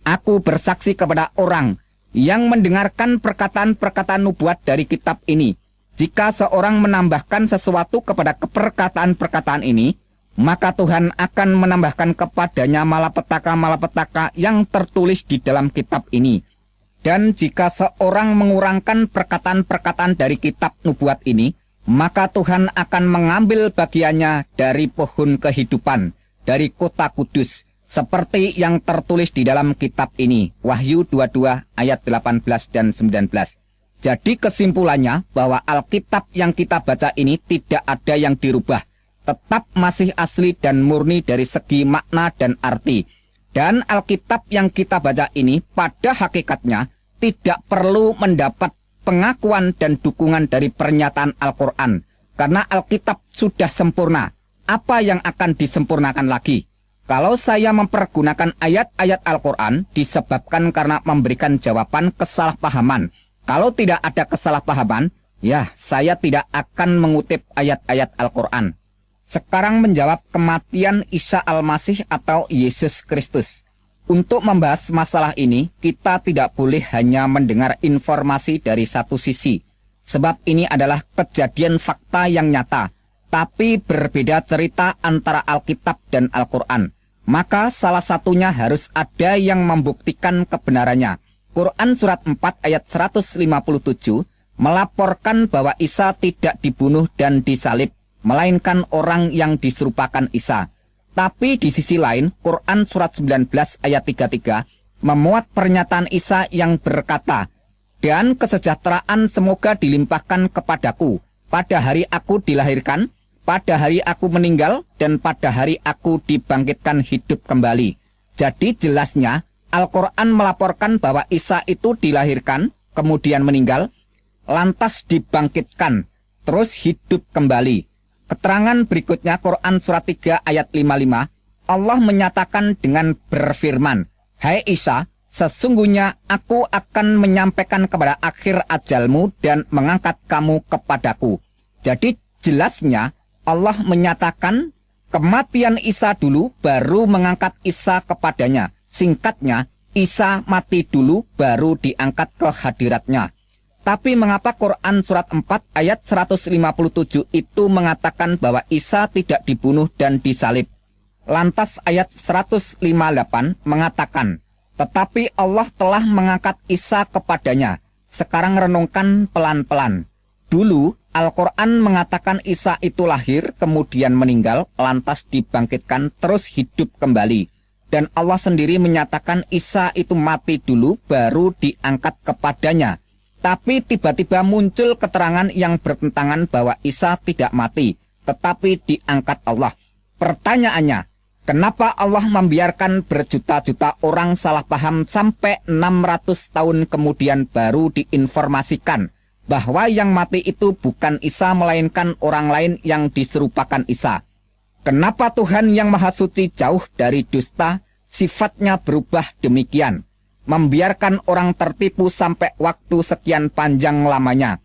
Aku bersaksi kepada orang yang mendengarkan perkataan-perkataan nubuat dari kitab ini. Jika seorang menambahkan sesuatu kepada perkataan-perkataan ini, maka Tuhan akan menambahkan kepadanya malapetaka-malapetaka yang tertulis di dalam kitab ini. Dan jika seorang mengurangkan perkataan-perkataan dari kitab nubuat ini, maka Tuhan akan mengambil bagiannya dari pohon kehidupan, dari kota kudus, seperti yang tertulis di dalam kitab ini. Wahyu 22 ayat 18 dan 19. Jadi kesimpulannya bahwa Alkitab yang kita baca ini tidak ada yang dirubah, tetap masih asli dan murni dari segi makna dan arti. Dan Alkitab yang kita baca ini pada hakikatnya tidak perlu mendapat pengakuan dan dukungan dari pernyataan Al-Quran. Karena Alkitab sudah sempurna. Apa yang akan disempurnakan lagi? Kalau saya mempergunakan ayat-ayat Al-Quran disebabkan karena memberikan jawaban kesalahpahaman. Kalau tidak ada kesalahpahaman, ya saya tidak akan mengutip ayat-ayat Al-Quran. Sekarang menjawab kematian Isa Al-Masih atau Yesus Kristus. Untuk membahas masalah ini, kita tidak boleh hanya mendengar informasi dari satu sisi. Sebab ini adalah kejadian fakta yang nyata, tapi berbeda cerita antara Alkitab dan Al-Quran. Maka salah satunya harus ada yang membuktikan kebenarannya. Quran surat 4 ayat 157 melaporkan bahwa Isa tidak dibunuh dan disalib, melainkan orang yang diserupakan Isa. Tapi di sisi lain, Quran surat 19 ayat 33 memuat pernyataan Isa yang berkata, "Dan kesejahteraan semoga dilimpahkan kepadaku pada hari aku dilahirkan, pada hari aku meninggal, dan pada hari aku dibangkitkan hidup kembali." Jadi jelasnya, Al-Quran melaporkan bahwa Isa itu dilahirkan, kemudian meninggal, lantas dibangkitkan, terus hidup kembali. Keterangan berikutnya Quran surat 3 ayat 55, Allah menyatakan dengan berfirman, "Hai Isa, sesungguhnya aku akan menyampaikan kepada akhir ajalmu dan mengangkat kamu kepadaku." Jadi jelasnya Allah menyatakan kematian Isa dulu baru mengangkat Isa kepadanya. Singkatnya, Isa mati dulu baru diangkat ke hadiratnya. Tapi mengapa Quran surat 4 ayat 157 itu mengatakan bahwa Isa tidak dibunuh dan disalib? Lantas ayat 158 mengatakan, "Tetapi Allah telah mengangkat Isa kepadanya." Sekarang renungkan pelan-pelan. Dulu Al-Quran mengatakan Isa itu lahir, kemudian meninggal, lantas dibangkitkan, terus hidup kembali. Dan Allah sendiri menyatakan Isa itu mati dulu baru diangkat kepadanya. Tapi tiba-tiba muncul keterangan yang bertentangan bahwa Isa tidak mati, tetapi diangkat Allah. Pertanyaannya, kenapa Allah membiarkan berjuta-juta orang salah paham sampai 600 tahun kemudian baru diinformasikan bahwa yang mati itu bukan Isa melainkan orang lain yang diserupakan Isa? Kenapa Tuhan yang Maha Suci jauh dari dusta, sifatnya berubah demikian? Membiarkan orang tertipu sampai waktu sekian panjang lamanya.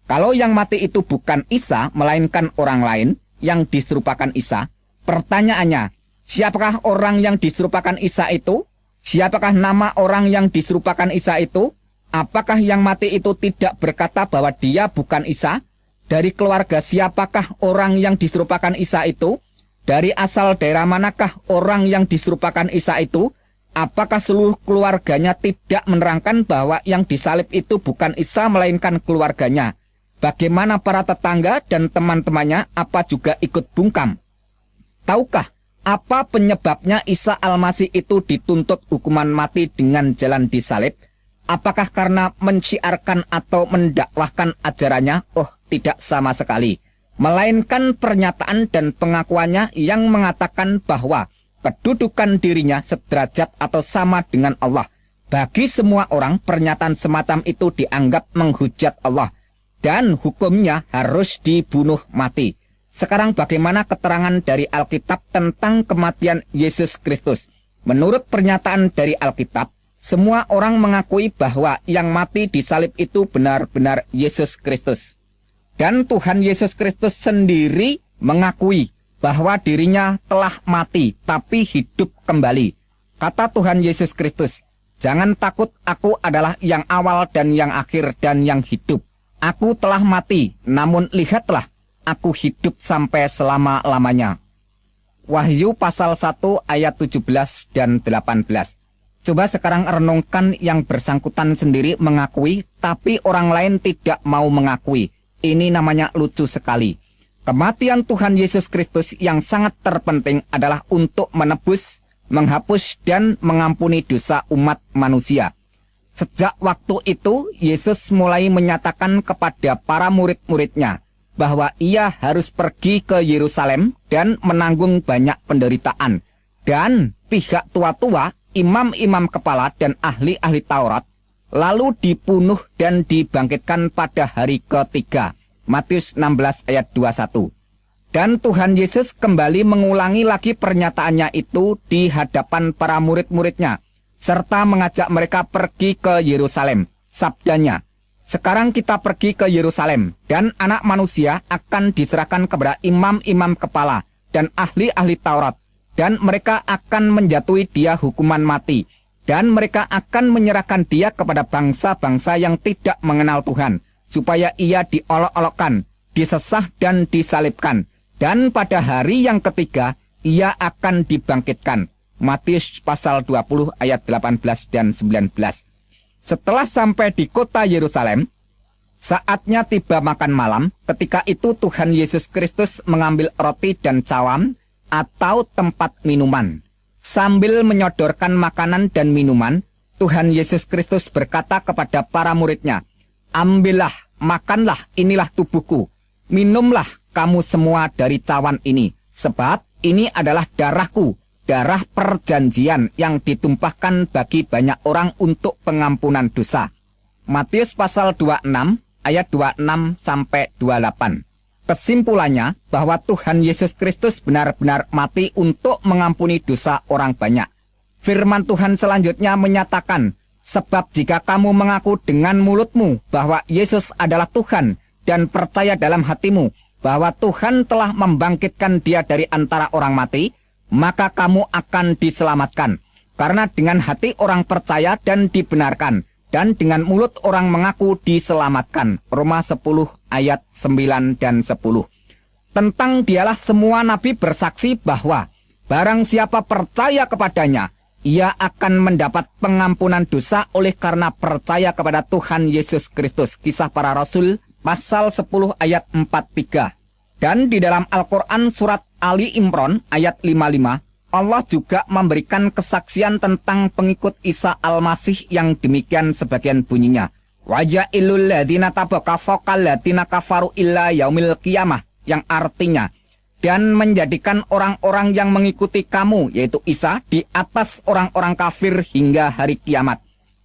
Kalau yang mati itu bukan Isa, melainkan orang lain yang diserupakan Isa, pertanyaannya, siapakah orang yang diserupakan Isa itu? Siapakah nama orang yang diserupakan Isa itu? Apakah yang mati itu tidak berkata bahwa dia bukan Isa? Dari keluarga siapakah orang yang diserupakan Isa itu? Dari asal daerah manakah orang yang diserupakan Isa itu? Apakah seluruh keluarganya tidak menerangkan bahwa yang disalib itu bukan Isa melainkan keluarganya? Bagaimana para tetangga dan teman-temannya apa juga ikut bungkam? Tahukah apa penyebabnya Isa Al-Masih itu dituntut hukuman mati dengan jalan disalib? Apakah karena menciarkan atau mendakwahkan ajarannya? Oh, tidak sama sekali. Melainkan pernyataan dan pengakuannya yang mengatakan bahwa kedudukan dirinya sederajat atau sama dengan Allah. Bagi semua orang, pernyataan semacam itu dianggap menghujat Allah dan hukumnya harus dibunuh mati. Sekarang bagaimana keterangan dari Alkitab tentang kematian Yesus Kristus? Menurut pernyataan dari Alkitab, semua orang mengakui bahwa yang mati di salib itu benar-benar Yesus Kristus. Dan Tuhan Yesus Kristus sendiri mengakui bahwa dirinya telah mati tapi hidup kembali. Kata Tuhan Yesus Kristus, "Jangan takut, aku adalah yang awal dan yang akhir dan yang hidup. Aku telah mati, namun lihatlah, aku hidup sampai selama-lamanya." Wahyu pasal 1 ayat 17 dan 18. Coba sekarang renungkan yang bersangkutan sendiri mengakui, tapi orang lain tidak mau mengakui. Ini namanya lucu sekali. Kematian Tuhan Yesus Kristus yang sangat terpenting adalah untuk menebus, menghapus, dan mengampuni dosa umat manusia. Sejak waktu itu, Yesus mulai menyatakan kepada para murid-muridnya bahwa ia harus pergi ke Yerusalem dan menanggung banyak penderitaan. Dan pihak tua-tua, imam-imam kepala dan ahli-ahli Taurat lalu dibunuh dan dibangkitkan pada hari ketiga. Matius 16 ayat 21. Dan Tuhan Yesus kembali mengulangi lagi pernyataannya itu di hadapan para murid-muridnya, serta mengajak mereka pergi ke Yerusalem. Sabdanya, "Sekarang kita pergi ke Yerusalem, dan anak manusia akan diserahkan kepada imam-imam kepala dan ahli-ahli Taurat, dan mereka akan menjatuhi dia hukuman mati, dan mereka akan menyerahkan dia kepada bangsa-bangsa yang tidak mengenal Tuhan, supaya ia diolok-olokkan, disesah dan disalibkan, dan pada hari yang ketiga ia akan dibangkitkan." Matius pasal 20 ayat 18 dan 19. Setelah sampai di kota Yerusalem, saatnya tiba makan malam. Ketika itu Tuhan Yesus Kristus mengambil roti dan cawan atau tempat minuman. Sambil menyodorkan makanan dan minuman, Tuhan Yesus Kristus berkata kepada para muridnya, "Ambillah, makanlah, inilah tubuhku. Minumlah kamu semua dari cawan ini, sebab ini adalah darahku, darah perjanjian yang ditumpahkan bagi banyak orang untuk pengampunan dosa." Matius pasal 26 ayat 26 sampai 28. Kesimpulannya bahwa Tuhan Yesus Kristus benar-benar mati untuk mengampuni dosa orang banyak. Firman Tuhan selanjutnya menyatakan, "Sebab jika kamu mengaku dengan mulutmu bahwa Yesus adalah Tuhan dan percaya dalam hatimu bahwa Tuhan telah membangkitkan dia dari antara orang mati, maka kamu akan diselamatkan. Karena dengan hati orang percaya dan dibenarkan, dan dengan mulut orang mengaku diselamatkan." Roma 10 ayat 9 dan 10. Tentang dialah semua nabi bersaksi bahwa barang siapa percaya kepadanya, ia akan mendapat pengampunan dosa oleh karena percaya kepada Tuhan Yesus Kristus. Kisah Para Rasul pasal 10 ayat 43. Dan di dalam Al-Quran surat Ali Imran ayat 55, Allah juga memberikan kesaksian tentang pengikut Isa Al-Masih yang demikian sebagian bunyinya. "Waja'ilul ladina tabaka fokal ladina kafaru illa yaumil qiyamah," yang artinya, "Dan menjadikan orang-orang yang mengikuti kamu," yaitu Isa, "di atas orang-orang kafir hingga hari kiamat."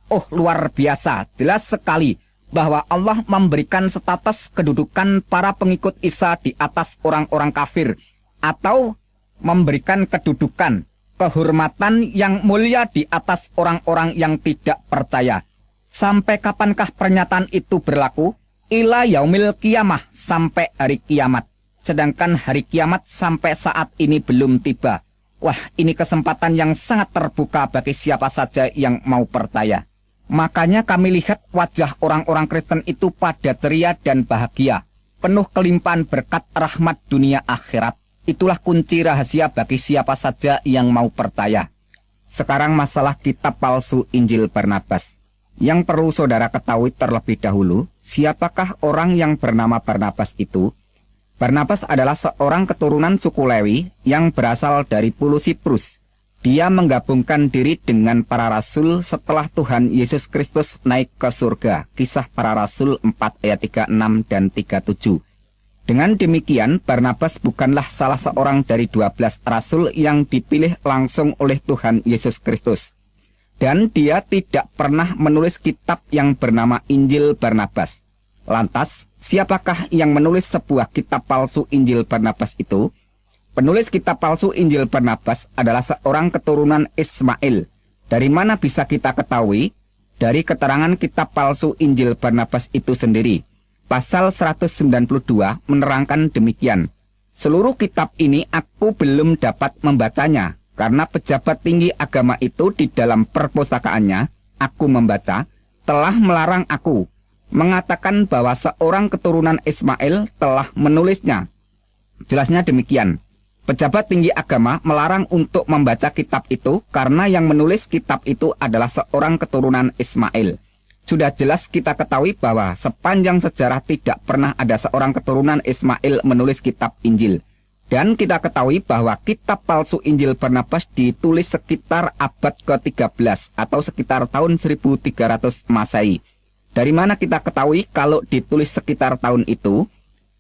Oh, luar biasa, jelas sekali bahwa Allah memberikan status kedudukan para pengikut Isa di atas orang-orang kafir, atau memberikan kedudukan, kehormatan yang mulia di atas orang-orang yang tidak percaya. Sampai kapankah pernyataan itu berlaku? Ila yaumil qiyamah, sampai hari kiamat. Sedangkan hari kiamat sampai saat ini belum tiba. Wah, ini kesempatan yang sangat terbuka bagi siapa saja yang mau percaya. Makanya kami lihat wajah orang-orang Kristen itu pada ceria dan bahagia, penuh kelimpahan berkat rahmat dunia akhirat. Itulah kunci rahasia bagi siapa saja yang mau percaya. Sekarang masalah kitab palsu Injil Barnabas. Yang perlu saudara ketahui terlebih dahulu, siapakah orang yang bernama Barnabas itu? Barnabas adalah seorang keturunan suku Lewi yang berasal dari Pulau Siprus. Dia menggabungkan diri dengan para rasul setelah Tuhan Yesus Kristus naik ke surga. Kisah para Rasul 4 ayat 36 dan 37. Dengan demikian, Barnabas bukanlah salah seorang dari 12 rasul yang dipilih langsung oleh Tuhan Yesus Kristus. Dan dia tidak pernah menulis kitab yang bernama Injil Barnabas. Lantas, siapakah yang menulis sebuah kitab palsu Injil Barnabas itu? Penulis kitab palsu Injil Barnabas adalah seorang keturunan Ismail. Dari mana bisa kita ketahui? Dari keterangan kitab palsu Injil Barnabas itu sendiri. Pasal 192 menerangkan demikian. Seluruh kitab ini aku belum dapat membacanya, karena pejabat tinggi agama itu di dalam perpustakaannya, aku membaca, telah melarang aku, mengatakan bahwa seorang keturunan Ismail telah menulisnya. Jelasnya demikian. Pejabat tinggi agama melarang untuk membaca kitab itu karena yang menulis kitab itu adalah seorang keturunan Ismail. Sudah jelas kita ketahui bahwa sepanjang sejarah tidak pernah ada seorang keturunan Ismail menulis kitab Injil. Dan kita ketahui bahwa kitab palsu Injil Barnabas ditulis sekitar abad ke-13 atau sekitar tahun 1300 Masehi. Dari mana kita ketahui kalau ditulis sekitar tahun itu?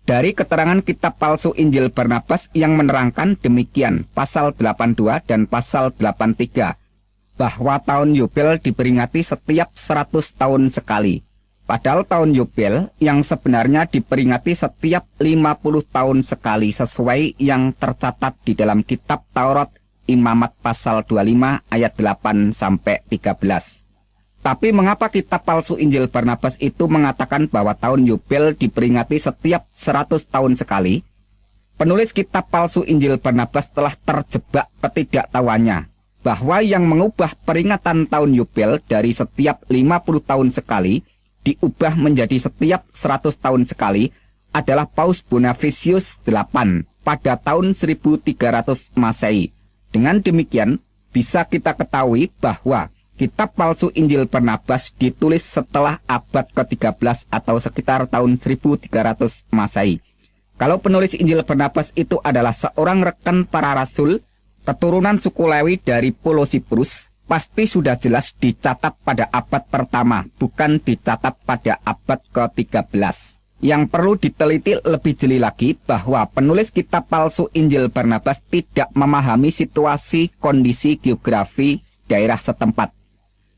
Dari keterangan kitab palsu Injil Barnabas yang menerangkan demikian, pasal 82 dan pasal 83, bahwa tahun Yubel diperingati setiap 100 tahun sekali. Padahal tahun Yubel yang sebenarnya diperingati setiap 50 tahun sekali sesuai yang tercatat di dalam kitab Taurat Imamat pasal 25 ayat 8 sampai 13. Tapi mengapa kitab palsu Injil Barnabas itu mengatakan bahwa tahun Yubel diperingati setiap 100 tahun sekali? Penulis kitab palsu Injil Barnabas telah terjebak ketidaktahuannya bahwa yang mengubah peringatan tahun Yubel dari setiap 50 tahun sekali diubah menjadi setiap 100 tahun sekali adalah Paus Bonifacius VIII pada tahun 1300 Masehi. Dengan demikian, bisa kita ketahui bahwa kitab palsu Injil Barnabas ditulis setelah abad ke-13 atau sekitar tahun 1300 Masehi. Kalau penulis Injil Barnabas itu adalah seorang rekan para rasul, keturunan suku Lewi dari Pulau Siprus, pasti sudah jelas dicatat pada abad pertama, bukan dicatat pada abad ke-13. Yang perlu diteliti lebih jeli lagi bahwa penulis kitab palsu Injil Barnabas tidak memahami situasi kondisi geografi daerah setempat.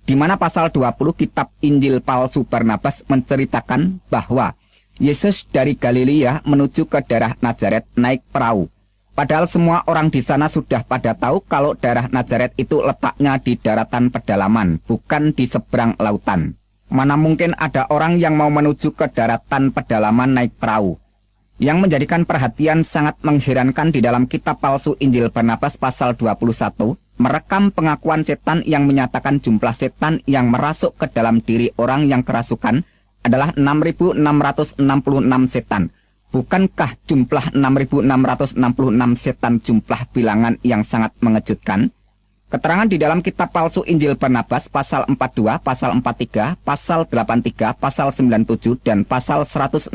Di mana pasal 20 kitab Injil palsu Barnabas menceritakan bahwa Yesus dari Galilea menuju ke daerah Nazaret naik perahu. Padahal semua orang di sana sudah pada tahu kalau daerah Nazaret itu letaknya di daratan pedalaman, bukan di seberang lautan. Mana mungkin ada orang yang mau menuju ke daratan pedalaman naik perahu. Yang menjadikan perhatian sangat mengherankan di dalam kitab palsu Injil Barnabas pasal 21, merekam pengakuan setan yang menyatakan jumlah setan yang merasuk ke dalam diri orang yang kerasukan adalah 6.666 setan. Bukankah jumlah 6.666 setan jumlah bilangan yang sangat mengejutkan? Keterangan di dalam kitab palsu Injil Barnabas pasal 42, pasal 43, pasal 83, pasal 97, dan pasal 163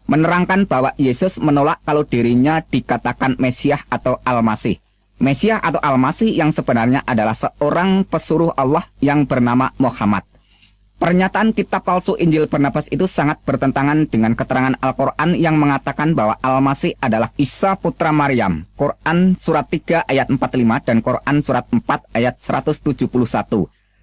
menerangkan bahwa Yesus menolak kalau dirinya dikatakan Mesias atau Al-Masih. Mesias atau Al-Masih yang sebenarnya adalah seorang pesuruh Allah yang bernama Muhammad. Pernyataan kitab palsu Injil Barnabas itu sangat bertentangan dengan keterangan Al-Quran yang mengatakan bahwa Al-Masih adalah Isa putra Maryam. Quran surat 3 ayat 45 dan Quran surat 4 ayat 171.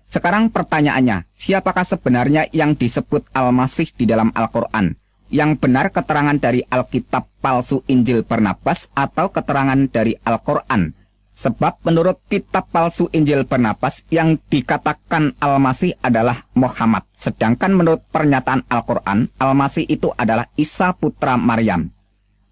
Sekarang pertanyaannya, siapakah sebenarnya yang disebut Al-Masih di dalam Al-Quran? Yang benar keterangan dari Alkitab palsu Injil Barnabas atau keterangan dari Al-Quran? Sebab menurut kitab palsu Injil Barnabas yang dikatakan Al-Masih adalah Muhammad. Sedangkan menurut pernyataan Al-Quran, Al-Masih itu adalah Isa putra Maryam.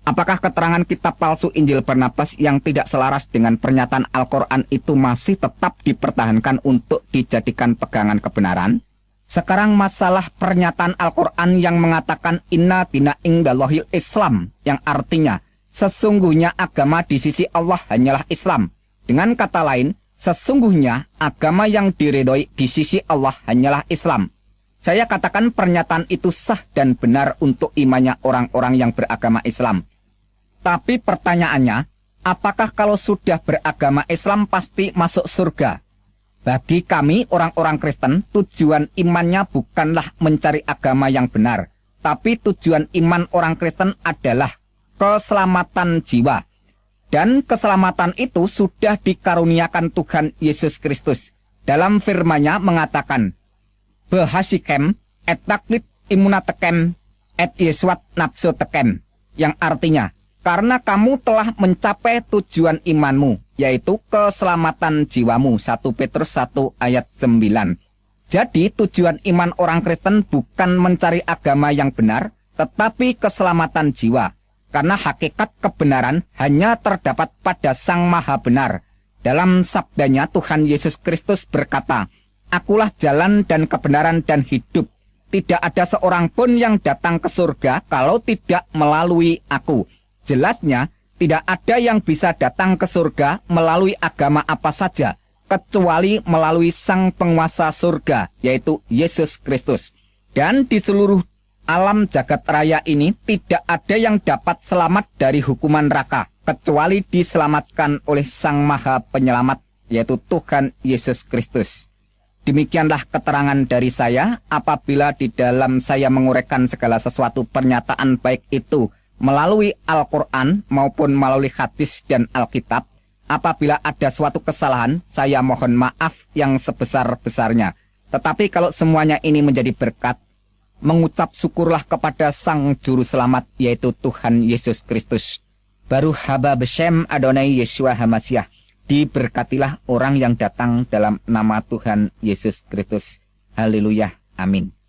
Apakah keterangan kitab palsu Injil Barnabas yang tidak selaras dengan pernyataan Al-Quran itu masih tetap dipertahankan untuk dijadikan pegangan kebenaran? Sekarang masalah pernyataan Al-Quran yang mengatakan inna dina indallahil Islam, yang artinya sesungguhnya agama di sisi Allah hanyalah Islam. Dengan kata lain, sesungguhnya agama yang diridhoi di sisi Allah hanyalah Islam. Saya katakan pernyataan itu sah dan benar untuk imannya orang-orang yang beragama Islam. Tapi pertanyaannya, apakah kalau sudah beragama Islam pasti masuk surga? Bagi kami orang-orang Kristen, tujuan imannya bukanlah mencari agama yang benar, tapi tujuan iman orang Kristen adalah keselamatan jiwa. Dan keselamatan itu sudah dikaruniakan Tuhan Yesus Kristus. Dalam firman-Nya mengatakan, Behasikem et taklit imunatekem et Yesuat nafsu tekem, yang artinya, karena kamu telah mencapai tujuan imanmu, yaitu keselamatan jiwamu. 1 Petrus 1 ayat 9. Jadi tujuan iman orang Kristen bukan mencari agama yang benar, tetapi keselamatan jiwa. Karena hakikat kebenaran hanya terdapat pada Sang Maha Benar. Dalam sabdanya Tuhan Yesus Kristus berkata, Akulah jalan dan kebenaran dan hidup. Tidak ada seorang pun yang datang ke surga kalau tidak melalui aku. Jelasnya, tidak ada yang bisa datang ke surga melalui agama apa saja, kecuali melalui Sang Penguasa surga, yaitu Yesus Kristus. Dan di seluruh alam jagat raya ini, tidak ada yang dapat selamat dari hukuman neraka, kecuali diselamatkan oleh Sang Maha Penyelamat, yaitu Tuhan Yesus Kristus. Demikianlah keterangan dari saya. Apabila di dalam saya menguraikan segala sesuatu pernyataan baik itu melalui Al-Quran maupun melalui hadis dan Alkitab, apabila ada suatu kesalahan, saya mohon maaf yang sebesar-besarnya. Tetapi kalau semuanya ini menjadi berkat, mengucap syukurlah kepada Sang Juru Selamat, yaitu Tuhan Yesus Kristus. Baruch haba b'shem Adonai Yeshua HaMashiach. Diberkatilah orang yang datang dalam nama Tuhan Yesus Kristus. Haleluya. Amin.